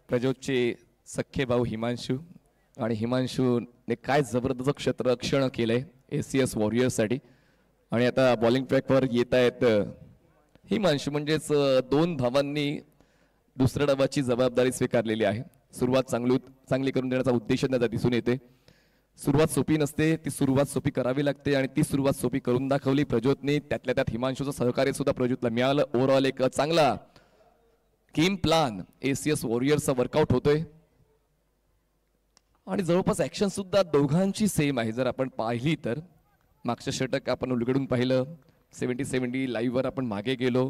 प्रज्योतचे सख्खे भाऊ हिमांशू आणि हिमांशूने काय जबरदस्त क्षेत्ररक्षण केलंय एसीएस वॉरियर्ससाठी आणि आता बॉलिंग ट्रॅकवर येत आहेत हिमांशू. म्हणजेच 2 धावांनी दुसऱ्या डावाची जबाबदारी स्वीकारलेली आहे. सुरुवात चांगली करून देण्याचा उद्देश त्याचा दिसून येते. सुरुवात सोपी नसते, ती सुरुवात सोपी करावी लागते आणि ती सुरुवात सोपी करून दाखवली प्रज्योतने. त्यातल्या त्यात हिमांशूचं सहकार्य सुद्धा प्रज्योतला मिळालं. ओव्हरऑल एक चांगला गेम प्लान एसीएस वॉरियर्सचा वर्कआउट होतोय आणि जवळपास ऍक्शन सुद्धा दोघांची सेम आहे. जर आपण पाहिली तर मागचं षटक आपण उलगडून पाहिलं, 70-70 लाईव्हवर आपण मागे गेलो.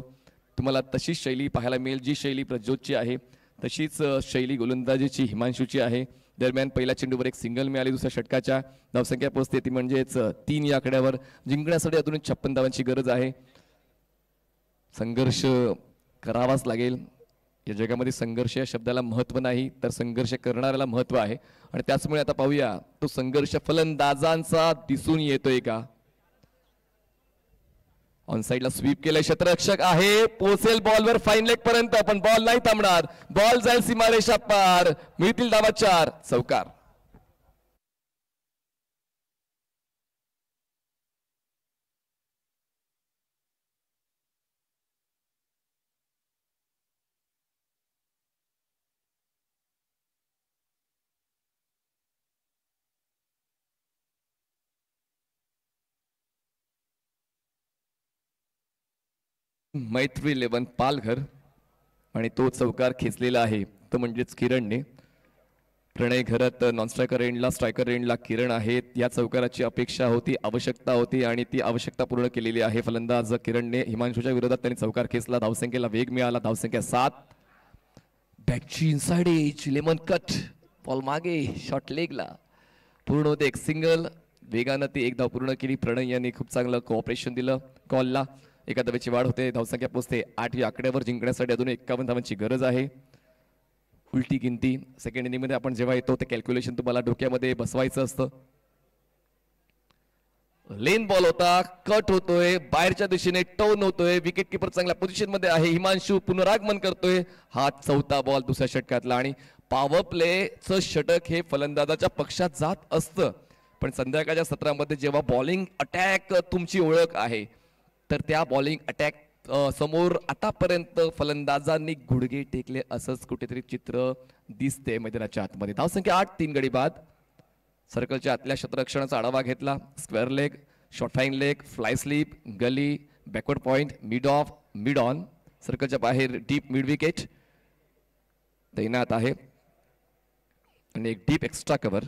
तुम्हाला तशीच शैली पाहायला मिळेल, जी शैली प्रज्योतची आहे तशीच शैली गोलंदाजीची हिमांशूची आहे. दरम्यान पहिल्या चेंडूवर एक सिंगल मिळाली, दुसऱ्या षटकाच्या धावसंख्या पोहोचते ती म्हणजेच 3 या आकड्यावर. जिंकण्यासाठी अजून 56 धावांची गरज आहे. संघर्ष करावाच लागेल. या जगामध्ये संघर्ष या शब्दाला महत्व नाही, तर संघर्ष करणाऱ्याला महत्व आहे. आणि त्याचमुळे आता पाहूया तो संघर्ष फलंदाजांचा दिसून येतोय का. ऑन साइडला स्वीप केलंय, क्षेत्ररक्षक आहे, पोहोचेल बॉलवर फाईन लेग पर्यंत, पण बॉल नाही थांबणार. बॉल जाईल सीमारेषा पार, मिळतील धावा 4, चौकार. मैत्री 11 पालघर आणि तो चौकार खेचलेला आहे तो म्हणजेच किरणने. प्रणय घरात नॉन स्ट्रायकर एंडला, स्ट्रायकर एंडला किरण आहेत. या चौकाराची अपेक्षा होती, आवश्यकता होती आणि ती आवश्यकता पूर्ण केलेली आहे फलंदाज किरणने. हिमांशूच्या विरोधात त्यांनी चौकार खेचला, धावसंख्येला वेग मिळाला, धावसंख्या 7. बॅकची इनसाइड एज, लेमन कट, बॉल मागे, शॉर्ट लेगला पूर्ण होते एक सिंगल. वेगानं ती एक धाव पूर्ण केली. प्रणय यांनी खूप चांगलं कोऑपरेशन दिलं कॉलला. एका धावेची वाढ होते, धावसंख्या पोहोचते 8 या आकड्यावर. जिंकण्यासाठी अजून 51 धावांची गरज आहे. उलटी गिनती सेकंड इनिंग मध्ये आपण जेव्हा येतो ते कॅल्क्युलेशन तुम्हाला डोक्यामध्ये बसवायचं असतं. लेन बॉल होता, कट होतोय, बाहेरच्या दिशेने टर्न होतोय, विकेट किपर चांगल्या पोझिशन मध्ये आहे. हिमांशू पुनरागमन करतोय. हा 4था बॉल दुसऱ्या षटकातला. आणि पॉवर प्लेचं षटक हे फलंदाजाच्या पक्षात जात असतं, पण संध्याकाळच्या सत्रामध्ये जेव्हा बॉलिंग अटॅक तुमची ओळख आहे तर त्या बॉलिंग अटॅक समोर आतापर्यंत फलंदाजांनी गुडघे टेकले असंच कुठेतरी चित्र दिसते मैदानाच्या आतमध्ये. धावसंख्या 8, 3 गडी बाद. सर्कलच्या आतल्या क्षेत्ररक्षणाचा आढावा घेतला. Square leg, short fine leg, fly slip, gully, backward point, mid off, mid on. सर्कलच्या बाहेर डीप मिड विकेट तैनात आहे आणि एक deep extra cover.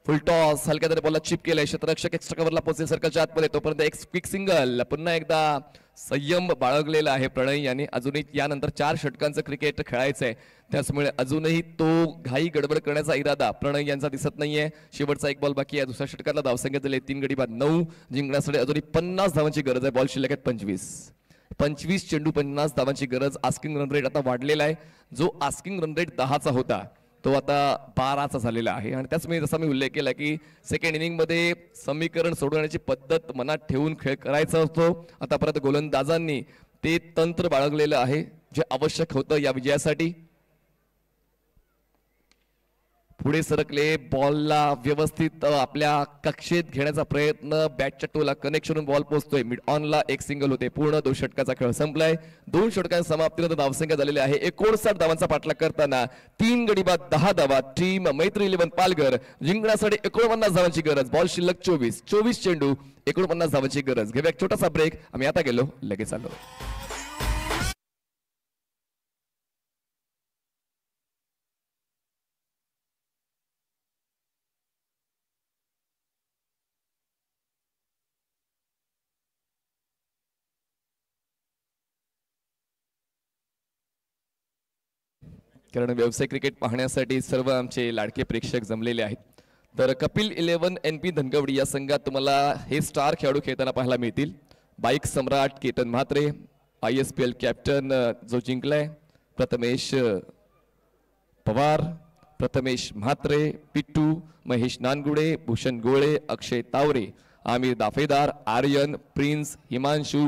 Full toss, हलक्या तरी बॉलला चिप केलंय, क्षेत्ररक्षक एक्स्ट्रा कव्हरला पोहोचेल सर्कलच्या आतमध्ये. तोपर्यंत एक क्विक सिंगल. पुन्हा एकदा संयम बाळगलेला आहे प्रणय यांनी. अजूनही यानंतर 4 षटकांचं क्रिकेट खेळायचंय, त्याचमुळे अजूनही तो घाई गडबड करण्याचा इरादा प्रणय यांचा दिसत नाहीये. शेवटचा एक बॉल बाकी आहे. दुसऱ्या षटकातला धावसंख्या झाली 3 गडी बाद 9. जिंकण्यासाठी अजूनही 50 धावांची गरज आहे. बॉल शिल्लक आहेत 25 चेंडू 50 धावांची गरज. आस्किंग रन रेट आता वाढलेला आहे. जो आस्किंग रन रेट 10चा होता तो आता 12चा झालेला आहे. आणि त्याचमुळे जसा मी उल्लेख केला की सेकंड इनिंग मध्ये समीकरण सोडवण्याची पद्धत मनात ठेवून खेळ करायचा असतो. आतापर्यंत गोलंदाजांनी ते तंत्र बाळगलेलं आहे जे आवश्यक होतं या विजयासाठी. पुढे सरकले, बॉलला व्यवस्थित आपल्या कक्षेत घेण्याचा प्रयत्न, बॅटच्या टोला कनेक्शन बॉल पोहोचतोय. मिड ऑनला एक सिंगल होते. पूर्ण 2 षटकाचा खेळ संपलाय. 2 षटकांच्या समाप्तीनंतर धावसंख्या झालेली आहे 59 धावांचा पाठलाग करताना 3 गडी बाद 10 धावा. टीम मैत्री 11 पालघर. जिंकण्यासाठी 49 धावांची गरज. बॉल शिल्लक 24 चेंडू 49 धावांची गरज. घेऊया एक छोटासा ब्रेक. आम्ही आता गेलो, लगेच आलो. कारण व्यावसायिक क्रिकेट पाहण्यासाठी सर्व आमचे लाडके प्रेक्षक जमलेले आहेत. तर कपिल 11 NP धनकवडी या संघात तुम्हाला हे स्टार खेळाडू खेळताना पाहायला मिळतील. बाईक सम्राट केतन म्हात्रे, ISPL कॅप्टन जो जिंकलाय Prathamesh Pawar, Prathamesh Mhatre, पिट्टू, Mahesh Nangude, Bhushan Gole, Akshay Taware, Aamir Dafedar, Aryan, Prince, Himanshu,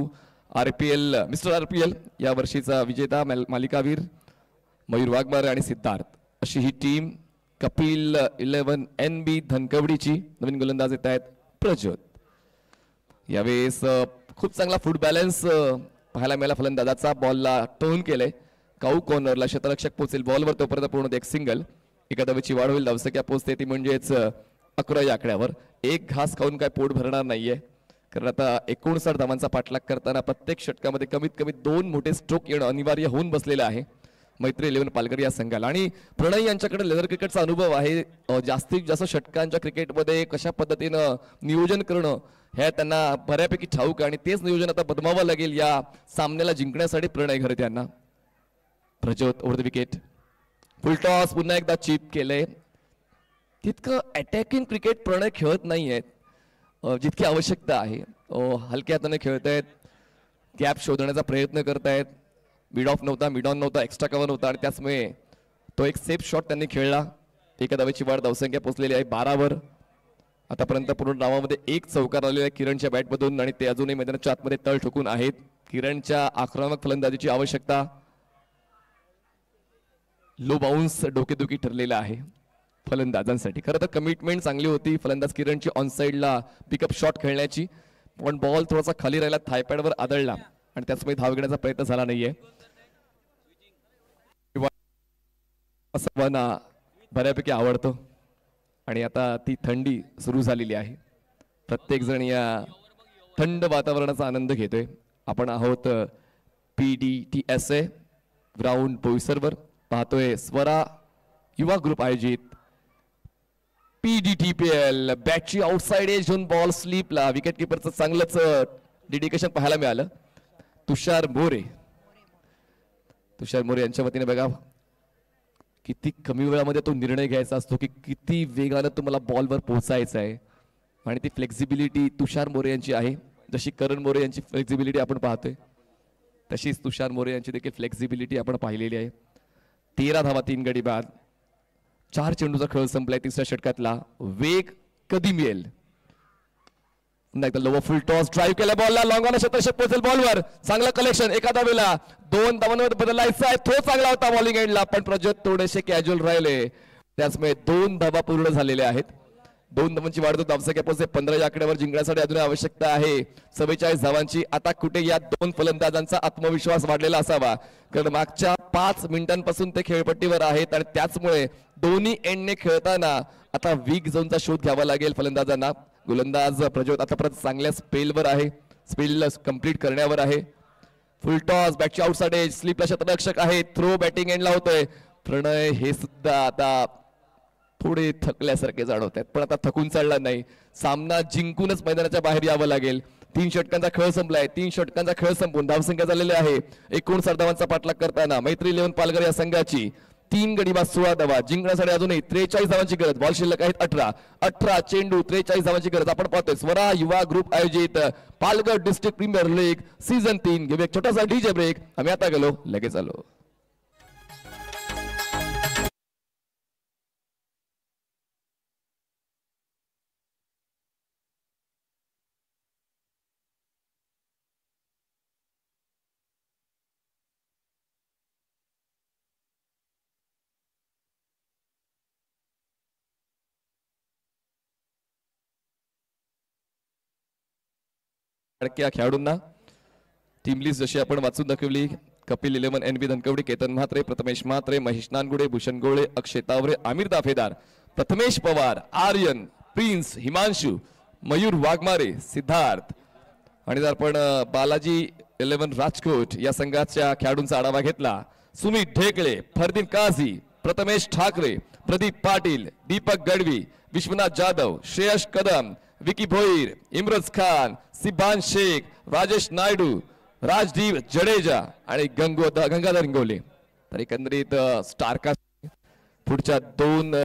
mister RPL या वर्षीचा विजेता मालिकावीर मयूर वाघमारे आणि सिद्धार्थ, अशी ही टीम कपिल 11 NB धनकवडीची. नवीन गोलंदाज येत आहेत प्रज्योत. यावेळेस खूप चांगला फूट बॅलन्स पाहायला मिळाला. फलंदाजाचा बॉलला टर्न केलंय. काऊ कॉर्नरला क्षेत्ररक्षक पोहोचेल बॉलवर, तोपर्यंत पूर्ण एक सिंगल. एका धावेची वाढ होईल. धावसंख्या पोहोचते ती म्हणजेच 11 या आकड्यावर. एक घास खाऊन काय पोट भरणार नाहीये, कारण आता 59 धावांचा पाठलाग करताना प्रत्येक षटकामध्ये कमीत कमी 2 मोठे स्ट्रोक येणं अनिवार्य होऊन बसलेलं आहे. मैत्री 11 पालघर या संघाला. आणि प्रणय यांच्याकडे लेदर क्रिकेटचा अनुभव आहे. जास्तीत जास्त षटकांच्या क्रिकेटमध्ये कशा पद्धतीनं नियोजन करणं हे त्यांना बऱ्यापैकी ठाऊक आहे आणि तेच नियोजन आता बदमावं लागेल या सामन्याला जिंकण्यासाठी प्रणय घरत यांना. Prajyot over the wicket. Full toss पुन्हा एकदा चीप केलंय. तितकं अटॅकिंग क्रिकेट प्रणय खेळत नाहीयेत जितकी आवश्यकता आहे. हलक्या हाताने खेळत आहेत. गॅप शोधण्याचा प्रयत्न करतायत. मिड ऑफ नव्हता, मिड ऑन नव्हता, एक्स्ट्रा कव्हर नव्हता आणि त्याचमुळे तो एक सेफ शॉट त्यांनी खेळला. एका धावेची वाढ धावसंख्या पोहोचलेली आहे 12वर. आतापर्यंत पूर्ण डावामध्ये एक चौकार आलेला आहे किरणच्या बॅटमधून आणि ते अजूनही मैदानाच्या आतमध्ये तळ ठोकून आहेत. किरणच्या आक्रमक फलंदाजीची आवश्यकता. लो बाउन्स डोकेदुखी ठरलेला आहे फलंदाजांसाठी. खरं तर कमिटमेंट चांगली होती फलंदाज किरणची ऑन साइडला पिकअप शॉट खेळण्याची, पण बॉल थोडासा खाली राहिला, थायपॅडवर आदळला आणि त्याचमुळे धाव घेण्याचा प्रयत्न झाला नाहीये. सर्वांना बऱ्यापैकी आवडतो आणि आता ती थंडी सुरू झालेली आहे. प्रत्येक जण या थंड वातावरणाचा आनंद घेतोय. आपण आहोत PDTSA ग्राउंड बोईसरवर. पाहतोय स्वरा युवा ग्रुप आयोजित PDTPL. बॅटची आउटसाइड एज होऊन बॉल स्लीपला. विकेट किपरचं चांगलंच डेडिकेशन पाहायला मिळालं. तुषार मोरे यांच्या वतीने बघा किती कमी वेळामध्ये तो निर्णय घ्यायचा असतो की किती वेगानं तुम्हाला बॉलवर पोहोचायचं आहे आणि ती फ्लेक्झिबिलिटी तुषार मोरे यांची आहे. जशी करण मोरे यांची फ्लेक्झिबिलिटी आपण पाहतोय तशीच तुषार मोरे यांची देखील फ्लेक्झिबिलिटी आपण पाहिलेली आहे. 13 धावा 3 गडी बाद. 4 चेंडूचा खेळ संपलाय तिसऱ्या षटकातला. वेग कधी मिळेल. लोवर फुल टॉस ड्राईव्ह केला बॉलला. लॉंग ऑन क्षेत्ररक्षक पोहोचेल बॉलवर. चांगलं कलेक्शन. एका धावेला 2 धावांवर बदलायचा आहे. थ्रो चांगला होता बॉलिंग एंडला, पण प्रज्योत थोडेसे कॅज्युअल राहिले त्याचमुळे 2 धावा पूर्ण झालेल्या आहेत. 2 धावांची वाढतो धावसंख्या पोहोचते 15 या आकड्यावर. जिंकण्यासाठी अजून आवश्यकता आहे 44 धावांची. आता कुठे या 2 फलंदाजांचा आत्मविश्वास वाढलेला असावा, कारण मागच्या 5 मिनिटांपासून ते खेळपट्टीवर आहेत आणि त्याचमुळे दोन्ही एंडने खेळताना आता वीक झोनचा शोध घ्यावा लागेल फलंदाजांना. गोलंदाज प्रज्योत आतापर्यंत चांगल्या स्पेलवर आहे, स्पेल कंप्लीट करण्यावर आहे. फुल टॉस बॅटची आउटसाइड एज. स्लीपला क्षेत्ररक्षक आहे. थ्रो बॅटिंग एंडला होतोय. प्रणय हे सुद्धा आता थोडे थकल्यासारखे जाणवत आहेत, पण आता थकून चालला नाही. सामना जिंकूनच मैदानाच्या बाहेर यावं लागेल. 3 षटकांचा खेळ संपलाय. 3 षटकांचा खेळ संपून धावसंख्या झालेली आहे 59 धावांचा पाठलाग करताना मैत्री 11 पालघर या संघाची 3 गडी बाद 16 धावा. जिंकण्यासाठी अजूनही 43 धावांची गरज. बॉल शिल्लक आहेत 18 चेंडू 43 धावांची गरज. आपण पाहतोय स्वरा युवा ग्रुप आयोजित Palghar district premier league season 3. घेऊ एक छोटासा डीजे ब्रेक. आम्ही आता गेलो लगेच आलो. खेळाडूंना टीम लिस्ट जशी आपण वाचून दाखवली. Kapil 11 NB Dhankawadi, Ketan Mhatre, Prathamesh Mhatre, Mahesh Nangude, Bhushan Gole, Akshay Taware, Aamir दाफेदार, Prathamesh Pawar, Aryan, prince, Himanshu, Mayur Waghmare, Siddharth. आणि जर आपण बालाजी 11 राजकोट या संघाच्या खेळाडूंचा आढावा घेतला. सुमित ढेकळे, फरदीन काझी, प्रथमेश ठाकरे, प्रदीप पाटील, दीपक गडवी, विश्वनाथ जाधव, श्रेयश कदम, विकी भोईर, इम्रज खान, सिबान शेख, राजेश नायडू, राजदीप जडेजा आणि गंगाधर इंगोले. तर एकंदरीत स्टारकास्ट पुढच्या 2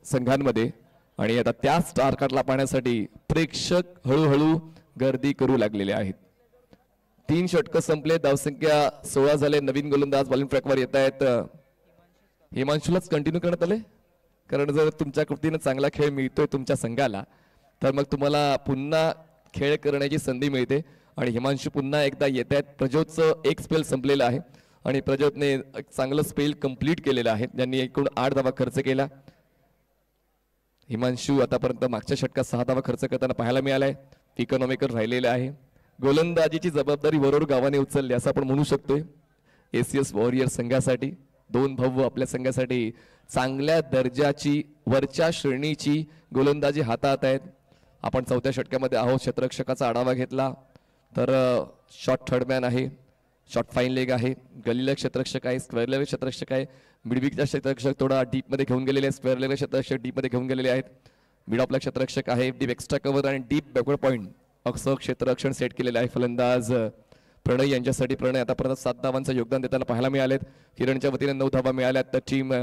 संघांमध्ये आणि आता त्या स्टारकास्टला पाहण्यासाठी प्रेक्षक हळूहळू गर्दी करू लागलेले आहेत. 3 षटक संपले. धावसंख्या 16 झाले. नवीन गोलंदाज बॉलिंग ट्रॅकवर येत आहेत. हिमांशूलाच कंटिन्यू करण्यात आले, कारण जर तुमच्या कृतीने चांगला खेळ मिळतोय तुमच्या संघाला तर मग तुम्हाला पुन्हा खेळ करण्याची संधी मिळते. आणि हिमांशू पुन्हा एकदा येत आहेत. प्रज्योतचं एक स्पेल संपलेलं आहे आणि प्रज्योतने एक चांगलं स्पेल कंप्लीट केलेलं आहे. त्यांनी एकूण 8 धावा खर्च केला. हिमांशू आतापर्यंत मागच्या षटकात 6 धावा खर्च करताना पाहायला मिळालाय. इकॉनॉमिकल राहिलेलं आहे. गोलंदाजीची जबाबदारी वरोर गावाने उचलली असं आपण म्हणू शकतोय. ACS वॉरियर संघासाठी 2 भाऊ आपल्या संघासाठी चांगल्या दर्जाची वरच्या श्रेणीची गोलंदाजी हातात आहेत. आपण 4थ्या षटकामध्ये आहोत. क्षेत्ररक्षकाचा आढावा घेतला तर शॉट थर्डमॅन आहे शॉर्ट फाईन लेग आहे. गलीला क्षेत्ररक्षक आहे, स्क्वेअर लेग क्षेत्ररक्षक आहे. मिडविकचा क्षेत्ररक्षक थोडा डीप मध्ये घेऊन गेलेले आहेत. स्क्वेअर लेग क्षेत्ररक्षक डीप मध्ये घेऊन गेलेले आहेत. मिड ऑफला क्षेत्ररक्षक आहे. डीप एक्स्ट्रा कव्हर आणि डीप बॅकवर्ड पॉईंट असं क्षेत्ररक्षण सेट केलेलं आहे. फलंदाज प्रणय यांच्यासाठी. प्रणय आतापर्यंत 7 धावांचं योगदान देताना पाहायला मिळालेत. किरणच्या वतीने 9 धावा मिळाल्यात. तर टीम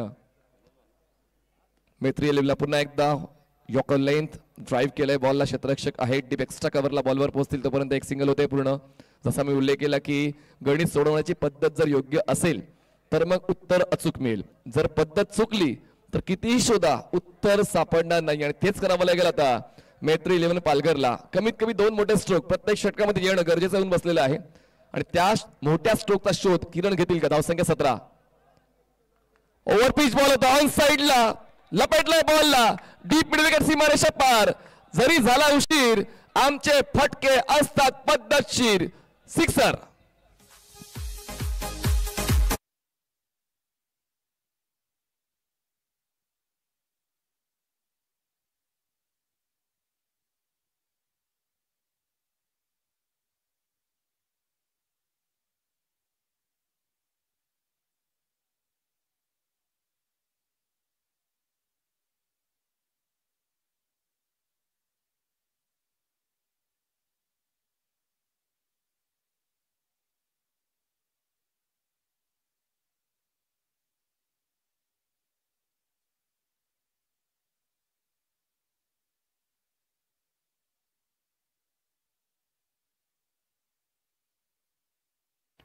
मैत्री एलेव्हनला पुन्हा एकदा यॉकर लेंथ ड्राईव्ह केलंय. बॉलला क्षेत्ररक्षक आहे. डीप एक्स्ट्रा कव्हरला बॉलवर पोहोचतील तोपर्यंत एक सिंगल होते पूर्ण. जसा मी उल्लेख केला की गणित सोडवण्याची पद्धत जर योग्य असेल तर मग उत्तर अचूक मिळेल. जर पद्धत चुकली तर कितीही शोधा उत्तर सापडणार नाही. आणि तेच करावं लागेल आता मैत्री इलेव्हन पालघरला. कमीत कमी 2 मोठे स्ट्रोक प्रत्येक षटकामध्ये येणं गरजेचं होऊन बसलेलं आहे. आणि त्या मोठ्या स्ट्रोकचा शोध किरण घेतील का? धावसंख्या 17. ओव्हरपिच बॉल होता ऑन साइडला. लपेटलाय बॉलला. डीप मिडविकेट सीमारेषा पार. जरी झाला उशीर आमचे फटके असतात पद्धतशीर. Sixer.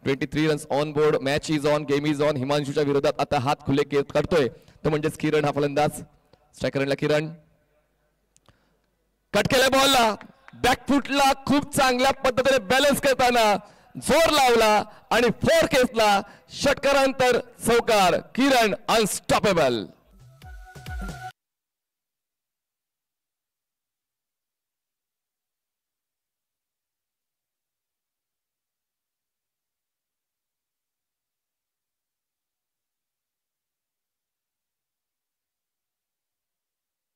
Runs on board. Match is on. Game is on. हिमांशूच्या विरोधात आता हात खुले करतोय तो म्हणजेच किरण हा फलंदाज. स्ट्रायकरला किरण. कट केल्या बॉलला. बॅकफुटला खूप चांगल्या पद्धतीने बॅलन्स करताना जोर लावला आणि 4 खेचला. षटकारांतर चौकार. किरण अनस्टॉपेबल.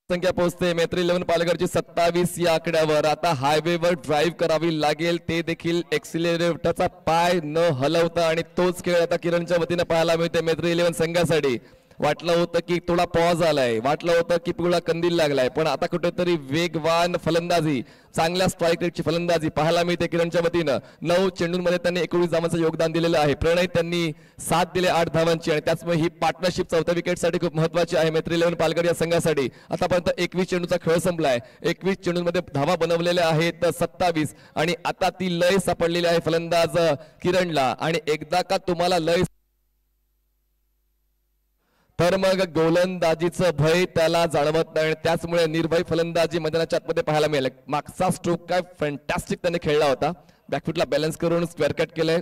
संख्या पोहोचते मैत्री इलेव्हन पालघरची 27 या आकड्यावर. आता हायवेवर ड्राईव्ह करावी लागेल ते देखील एक्सिलेटरचा पाय न हलवता. आणि तोच खेळ आता किरणच्या वतीने पाहायला मिळते मैत्री इलेव्हन संघासाठी. वाटलं होतं की थोडा पॉज आलाय, वाटलं होतं की पुढा कंदील लागलाय, पण आता कुठेतरी वेगवान फलंदाजी, चांगल्या स्ट्राईक रेटची फलंदाजी पाहायला मिळते किरणच्या वतीनं. 9 चेंडूंमध्ये त्यांनी 19 धावांचं योगदान दिलेलं आहे. प्रणय त्यांनी 7 दिले 8 धावांची. आणि त्याचमुळे ही पार्टनरशिप चौथ्या विकेटसाठी खूप महत्वाची आहे मैत्री इलेव्हन पालघर या संघासाठी. आतापर्यंत 21 चेंडूचा खेळ संपलाय. 21 चेंडूंमध्ये धावा बनवलेल्या आहेत 27. आणि आता ती लय सापडलेली आहे फलंदाज किरणला. आणि एकदा का तुम्हाला लय तर मग गोलंदाजीचं भय त्याला जाणवत नाही. त्याचमुळे निर्भय फलंदाजी मैदानाच्या आतमध्ये पाहायला मिळाली. मागचा स्ट्रोक काय फॅन्टॅस्टिक त्याने खेळला होता. बॅकफुटला बॅलन्स करून स्क्वेअर कट केलंय.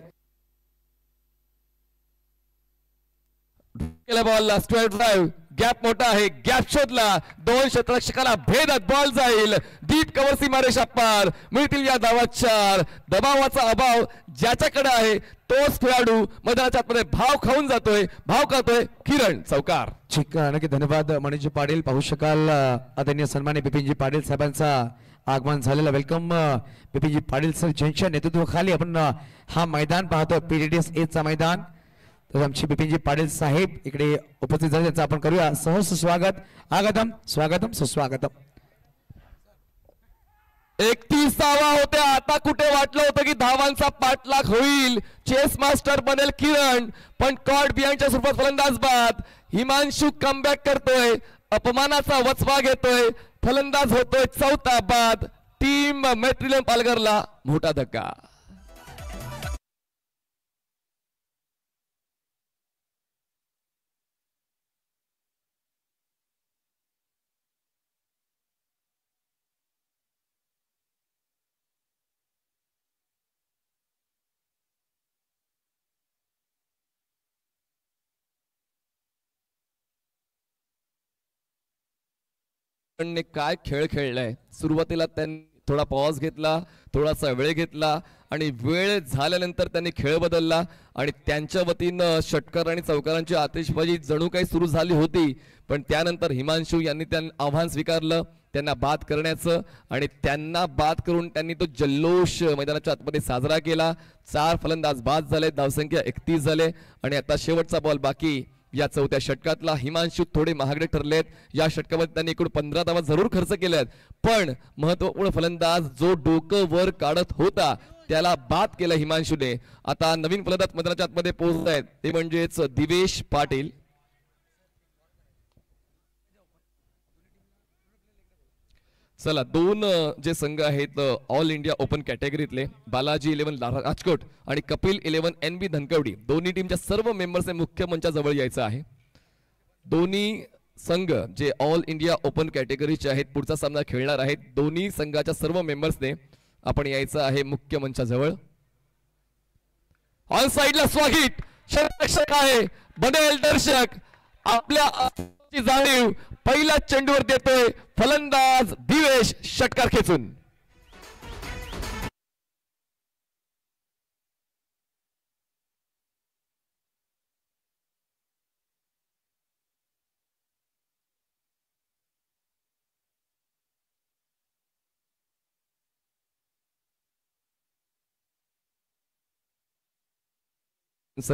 बॉलला स्क्वेअर ड्राईव्ह. गॅप मोठा आहे. गॅप शोधला. 2 क्षेत्ररक्षकाला भेदत बॉल जाईल. डीप कव्हर सीमारेषा पार. मिळतील या धावा 4. दबावाचा अभाव ज्याच्याकडे आहे तोच खेळाडू मैदानाच्या आतमध्ये भाव खाऊन जातोय. भाव खातोय किरण. चौकार. नक्की धन्यवाद मणिजी पाटील. पाहू शकाल आदरणीय सन्मान्य बिपिनजी पाटील साहेबांचा आगमन झालेला. वेलकम बिपिनजी पाटील सर, ज्यांच्या नेतृत्वाखाली आपण हा मैदान पाहतो PTDS A चा मैदान. तर आमचे बिपिनजी पाटील साहेब इकडे उपस्थित झाले, त्यांचं आपण करूया सहर्ष स्वागत. आगतम स्वागतम सुस्वागतम. 31 धावा होत्या. आता कुठे वाटलं होतं की धावांचा पाठलाग होईल, चेस मास्टर बनेल किरण, पण कॉट बिहाइंडच्या स्वरूपात फलंदाज बाद. हिमांशू कमबॅक करतोय. अपमानाचा वचपा घेतोय. फलंदाज होतोय 4था बाद. टीम मैत्री पालघरला मोठा धक्का. काय खेळ खेळलाय. सुरुवातीला त्यांनी थोडा पॉज घेतला, थोडासा वेळ घेतला आणि वेळ झाल्यानंतर त्यांनी खेळ बदलला. आणि त्यांच्या वतीनं षटकार आणि चौकारांची आतिषबाजी जणू काही सुरू झाली होती. पण त्यानंतर हिमांशू यांनी आव्हान स्वीकारलं. त्यांना बाद करण्याचं आणि त्यांना बाद करून त्यांनी तो जल्लोष मैदानाच्या आतमध्ये साजरा केला. 4 फलंदाज बाद झाले, धावसंख्या 31 झाले आणि आता शेवटचा बॉल बाकी या चौथ्या षटकातला. हिमांशू थोडे महागडे ठरलेत या षटकामध्ये, त्यांनी एकूण 15 धावा जरूर खर्च केल्यात, पण महत्वपूर्ण फलंदाज जो डोकं वर काढत होता त्याला बाद केलं हिमांशूने. आता नवीन फलंदाज मैदानाच्या आतमध्ये पोहोचत आहेत, ते म्हणजेच दिवेश पाटील. चला, 2 जे संघ आहेत ऑल इंडिया ओपन कॅटेगरीतले, बालाजी 11 राजकोट आणि कपिल 11 NB धनकवडी, दोन्ही टीमच्या सर्व मेंबर्सने मुख्य मंचाजवळ यायचं आहे. दोन्ही संघ जे ऑल इंडिया ओपन कॅटेगरीचे आहेत पुढचा सामना खेळणार आहेत. दोन्ही संघाच्या सर्व मेंबर्सने आपण यायचं आहे मुख्य मंचाजवळ. ऑन साइडला स्वागत क्षेत्ररक्षक आहे, बनेल दर्शक, आपल्या जाणीव पहिल्या चेंडूवर देतोय फलंदाज दिवेश, षटकार खेचून.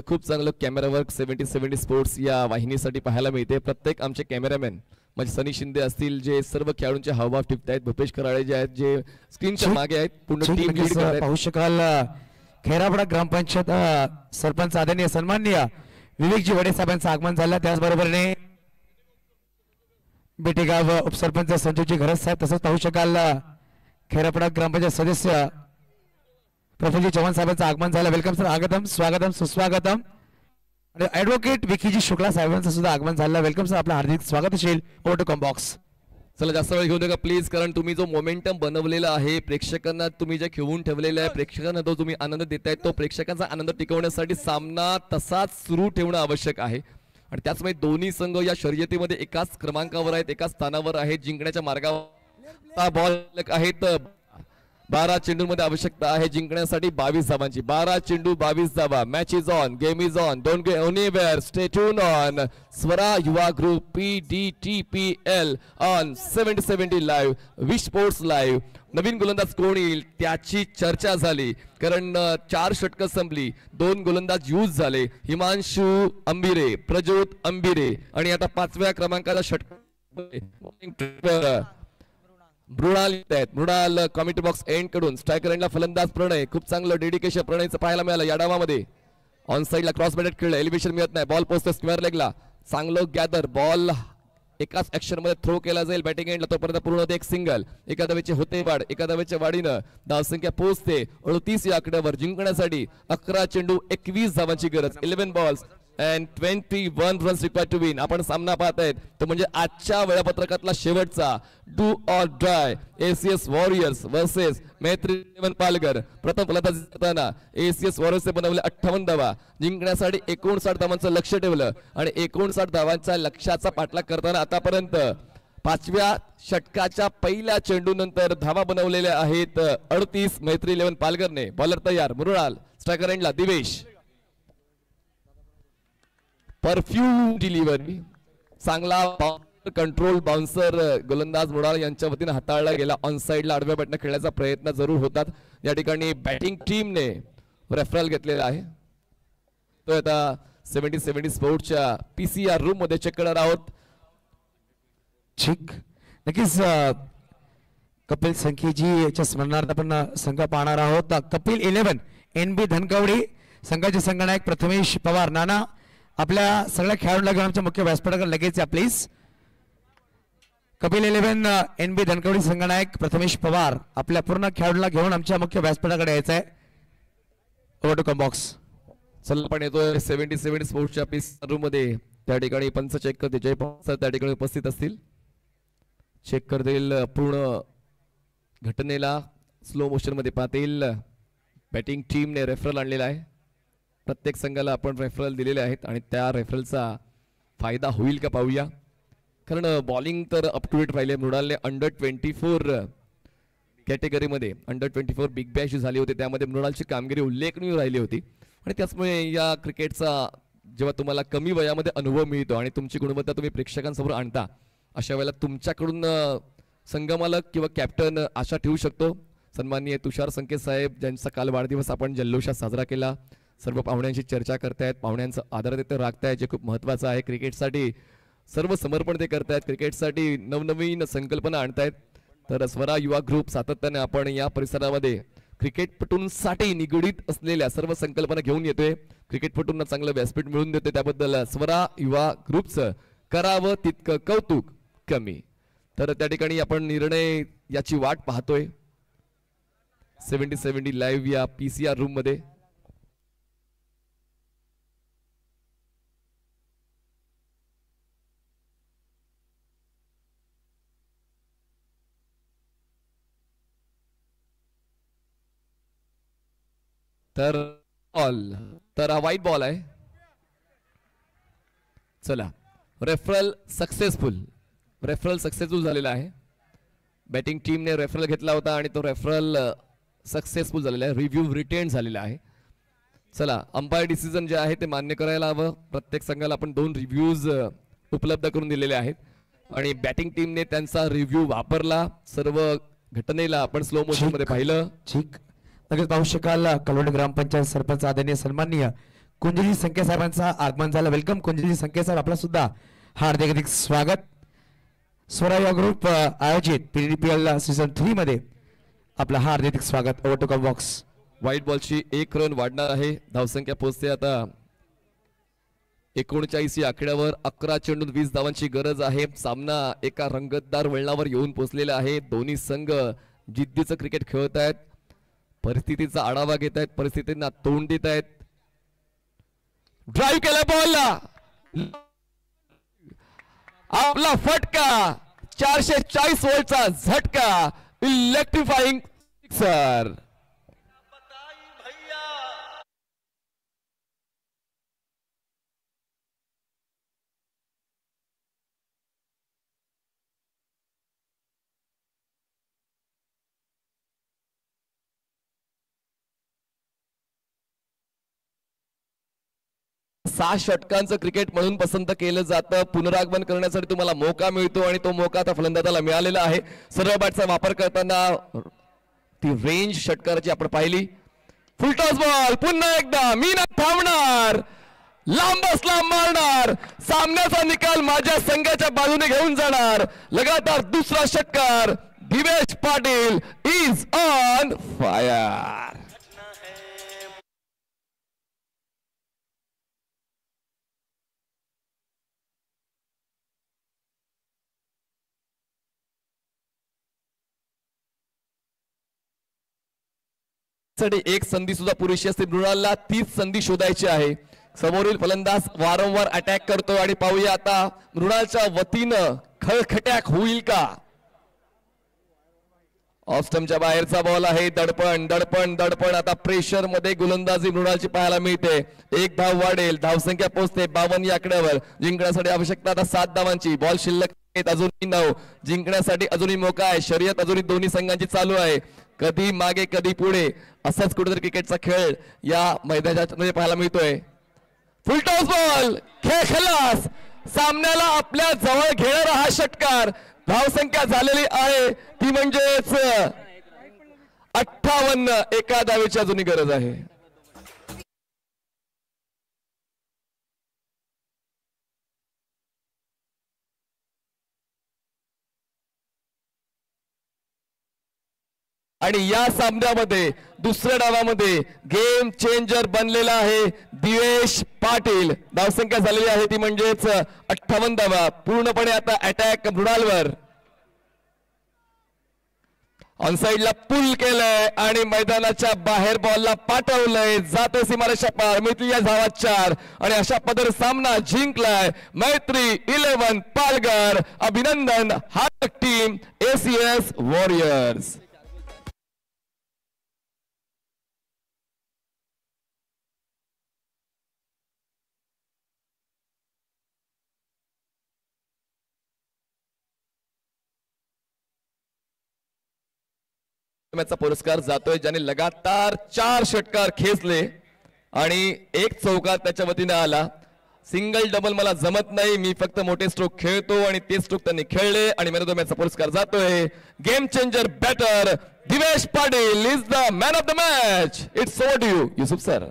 खूप चांगलं कॅमेरा वर्क 70 स्पोर्ट्स या वाहिनीसाठी पाहायला मिळते. प्रत्येक आमचे कॅमेरामॅन म्हणजे सनी शिंदे असतील, जे सर्व खेळाडूंचे हावभाव टिपतायत, भूपेश कराळे जे आहेत जे स्क्रीनच्या मागे आहेत, पूर्ण टीम लीड करतायत. पाहू शकाल खेरापडा ग्रामपंचायत सरपंच आदरणीय सन्माननीय विवेकजी वडे साहेबांचं आगमन झालं. त्याचबरोबरने बेटेगाव उपसरपंच संजूजी घरत साहेब, तसंच पाहू शकाल खेरापडा ग्रामपंचायत सदस्य प्रफुल्लजी चव्हाण साहेबांचं आगमन झालं. वेलकम सर, आगतम, स्वागतम, सुस्वागतम. आणि ऍडव्होकेट विकीजी शुक्ला साहेबांचं सुद्धा आगमन झालं. वेलकम सर, आपलं हार्दिक स्वागत असेल. Over to comm box. चला, जास्त वेळ घेऊ नका प्लीज, कारण तुम्ही जो मोमेंटम बनवलेला आहे, प्रेक्षकांना तुम्ही जे खेळून ठेवलेला आहे, प्रेक्षकांना जो तुम्ही आनंद देताय, तो प्रेक्षकांचा आनंद टिकवण्यासाठी सामना तसाच सुरू ठेवणं आवश्यक आहे. आणि त्याचमुळे दोन्ही संघ या शर्यतीमध्ये एकाच क्रमांकावर आहेत, एकाच स्थानावर आहेत, जिंकण्याच्या मार्गावर. बॉल आहेत 12 चेंडूंमध्ये आवश्यकता आहे जिंकण्यासाठी 22 धावांची. 12 चेंडू 22 धावा. Match is on, game is on, don't go anywhere, stay tune on Swara Yuva group PDTPL on 70 live, wish sports live. नवीन गोलंदाज कोण येईल त्याची चर्चा झाली, कारण 4 षटकं संपली, 2 गोलंदाज यूज झाले, हिमांशू अंबिरे, प्रज्योत अंबिरे आणि आता 5व्या क्रमांकाचा षटक मृणाल येत आहेत. मृणाल कॉमेंट्री बॉक्स एंड कडून स्ट्रायकर एंडला फलंदाज प्रणय, खूप चांगलं डेडिकेशन प्रणयचं पाहायला मिळालं या डावामध्ये. ऑन साइडला क्रॉस बॅटेड खेळलं, एलिव्हेशन मिळत नाही, बॉल पोहोचतो स्क्वेअर लेगला, चांगलं गॅदर, बॉल एकाच ऍक्शन मध्ये थ्रो केला जाईल बॅटिंग एंडला, तोपर्यंत पूर्ण होते एक सिंगल. एका धावेचे होते वाढ, एका धावेच्या वाढीनं धावसंख्या पोहोचते 38 या आकड्यावर. जिंकण्यासाठी 11 चेंडू 21 धावांची गरज. 11 balls and 21 runs required to win. आपण सामना पाहतायत तो म्हणजे आजच्या वेळापत्रकातला शेवटचा do or die ACS warriors versus मैत्री 11 पालघर. प्रथम फलंदाजी करताना ACS वॉरियर्सने बनवले 58 धावा, जिंकण्यासाठी 59 धावांचं लक्ष ठेवलं आणि 59 धावांच्या लक्ष्याचा पाठलाग करताना आतापर्यंत 5व्या षटकाच्या पहिल्या चेंडू नंतर धावा बनवलेल्या आहेत 38 मैत्री 11 पालघरने. बॉलर तयार, मृणाल, स्ट्रायकर एंडला दिवेश. परफ्यूम डिलिव्हरी, चांगला कंट्रोल बाउन्सर गोलंदाज मृणाल यांच्या वतीने हाताळला गेला. ऑन साइडला आडव्या बॅटने खेळण्याचा प्रयत्न जरूर होतात. या ठिकाणी बॅटिंग टीमने रेफरल घेतलेला आहे, तो आता 70 स्पोर्ट्सच्या PCR रूम मध्ये चेक करणार आहोत. ठीक, नक्कीच कपिल संख्येजी याच्या स्मरणार्थ आपण संघ पाहणार आहोत. कपिल 11 NB धनकवडी संघाचे संघनायक प्रथमेश पवार. नाना, आपल्या सगळ्या खेळाडूंना घेऊन आमच्या मुख्य व्यासपीठावर लगेच या प्लीज. कपिल 11 NB धनकवडी संघनायक प्रथमेश पवार, आपल्या पूर्ण खेळाडूंना घेऊन आमच्या मुख्य व्यासपीठाकडे यायचं आहे. Over to come box. चला, पण येतोय 70 स्पोर्ट्सच्या PCR रूम मध्ये. त्या ठिकाणी पंच चेक करते, जय पंच त्या ठिकाणी उपस्थित असतील, चेक करतील पूर्ण घटनेला, स्लो मोशन मध्ये पाहतील. बॅटिंग टीमने रेफरल आणलेला आहे. प्रत्येक संघाला आपण रेफरल दिलेले आहेत आणि त्या रेफरलचा फायदा होईल का पाहूया. कारण बॉलिंग तर अप टू डेट राहिले. मृणालने अंडर 24 कॅटेगरीमध्ये अंडर 24 बिग बॅश झाली होती, त्यामध्ये मृणालची कामगिरी उल्लेखनीय राहिली होती. आणि त्याचमुळे या क्रिकेटचा जेव्हा तुम्हाला कमी वयामध्ये अनुभव मिळतो आणि तुमची गुणवत्ता तुम्ही प्रेक्षकांसमोर आणता, अशा वेळेला तुमच्याकडून संघमालक किंवा कॅप्टन आशा ठेवू शकतो. सन्माननीय तुषार संकेत साहेब ज्यांचा काल वाढदिवस आपण जल्लोषात साजरा केला, सर्व पाहुण्यांशी चर्चा करतायत, पाहुण्यांचं आदरातिथ्य राखतायत, जे खूप महत्त्वाचं आहे. क्रिकेटसाठी सर्व समर्पण ते करतायत, क्रिकेटसाठी नवनवीन संकल्पना आणतायत. तर स्वरा युवा ग्रुप सातत्याने आपण या परिसरामध्ये क्रिकेटपटूंसाठी निगडीत असलेल्या सर्व संकल्पना घेऊन येतोय. क्रिकेटपटूंना चांगलं व्यासपीठ मिळवून देतोय, त्याबद्दल स्वरा युवा ग्रुपचं करावं तितकं कौतुक कमी. तर त्या ठिकाणी आपण निर्णय याची वाट पाहतोय 70-70 लाईव्ह या PCR रूम मध्ये. तर हा व्हाईट बॉल आहे. चला, रेफरल सक्सेसफुल झालेला आहे. बॅटिंग टीमने रेफरल घेतला होता आणि तो रेफरल सक्सेसफुल झालेला आहे, रिव्ह्यू रिटेन झालेला आहे. चला, अंपायर डिसिजन जे आहे ते मान्य करायला हवं. प्रत्येक संघाला आपण 2 रिव्ह्यूज उपलब्ध करून दिलेले आहेत आणि बॅटिंग टीमने त्यांचा रिव्ह्यू वापरला. सर्व घटनेला आपण स्लो मोशन मध्ये पाहिलं. ठीक, लगेच पाहू शकाल कलोंड ग्रामपंचायत सरपंच आदरणीय सन्माननीय कुंजली संके साहेबांचं आगमन झालं. वेलकम कुंजली संके साहेब, आपला सुद्धा हार्दिक स्वागत. स्वरा युवा ग्रुप आयोजित PDPL सीझन 3 मध्ये आपलं हार्दिक स्वागत. Over to come box. White बॉलची 1 रन वाढणार आहे. धावसंख्या पोहोचते आता 39 या आकड्यावर. 11 चेंडूत 20 धावांची गरज आहे. सामना एका रंगतदार वळणावर येऊन पोहोचलेला आहे. दोन्ही संघ जिद्दीचं क्रिकेट खेळत आहेत, परिस्थितीचा आढावा घेत आहेत, परिस्थितींना तोंड देत आहेत. ड्राईव्ह केला बॉलला, आपला फटका 440 वोल्टचा झटका, इलेक्ट्रिफाइंग सिक्सर. सहा षटकांचं क्रिकेट म्हणून पसंत केलं जातं. पुनरागमन करण्यासाठी तुम्हाला मौका मिळतो आणि तो मौका आता फलंदाजाला मिळालेला आहे. सर्व बॅटचा वापर करताना ती रेंज षटकाराची आपण पाहिली. फुलटॉस बॉल, पुन्हा एकदा मी ना थांबणार, लांबच लांब मारणार, सामन्याचा निकाल माझ्या संघाच्या बाजूने घेऊन जाणार. लगातार दुसरा षटकार. Divesh Patil is on fire. एक संधी सुद्धा पुरेशी असते. मृणालला 30 संधी शोधायची आहे. समोरील फलंदाज वारंवार अटॅक करतो आणि पाहूया आता मृणालच्या वतीनं खळखट्याक होईल का. ऑफ स्टंपच्या बाहेरचा बॉल आहे. दडपण दडपण दडपण. आता प्रेशर मध्ये गोलंदाजी मृणालची पाहायला मिळते. 1 धाव वाढेल, धावसंख्या पोहोचते 52 या आकड्यावर. जिंकण्यासाठी आवश्यकता आता 7 धावांची. बॉल शिल्लक आहेत अजूनही 9. जिंकण्यासाठी अजूनही मौका आहे. शर्यत अजूनही दोन्ही संघांची चालू आहे. कधी मागे कधी पुढे असाच कुठेतरी क्रिकेटचा खेळ या मैदानामध्ये पाहायला मिळतोय. फुलटॉस बॉल, खेळ खलास. सामन्याला आपल्या जवळ घेणारा हा षटकार. धावसंख्या झालेली आहे ती म्हणजेच 58. एका धावेची अजूनही गरज आहे. आणि या सामन्यामध्ये दुसऱ्या डावामध्ये गेम चेंजर बनलेला आहे दिवेश पाटील. धावसंख्या झालेली आहे ती म्हणजेच 58 धावा. पूर्णपणे आता अटॅक मृणालवर. ऑन साइडला पुल केलंय आणि मैदानाच्या बाहेर बॉलला पाठवलंय. जाते सीमारेषा पार. मिळतील या धावा 4 आणि अशा पद्धतीने सामना जिंकलाय मैत्री 11 पालघर. अभिनंदन हार्दिक टीम ACS वॉरियर्स. पुरस्कार जातोय ज्याने लगातार 4 षटकार खेचले आणि 1 चौकार त्याच्या वतीने आला. सिंगल डबल मला जमत नाही, मी फक्त मोठे स्ट्रोक खेळतो आणि ते स्ट्रोक त्यांनी खेळले आणि मॅन ऑफ द मॅचचा पुरस्कार जातोय. Game changer batter Divesh Patil is the man of the match. It's over to you Yusuf sir.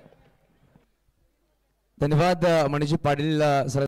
धन्यवाद मणिजी पाटील सर.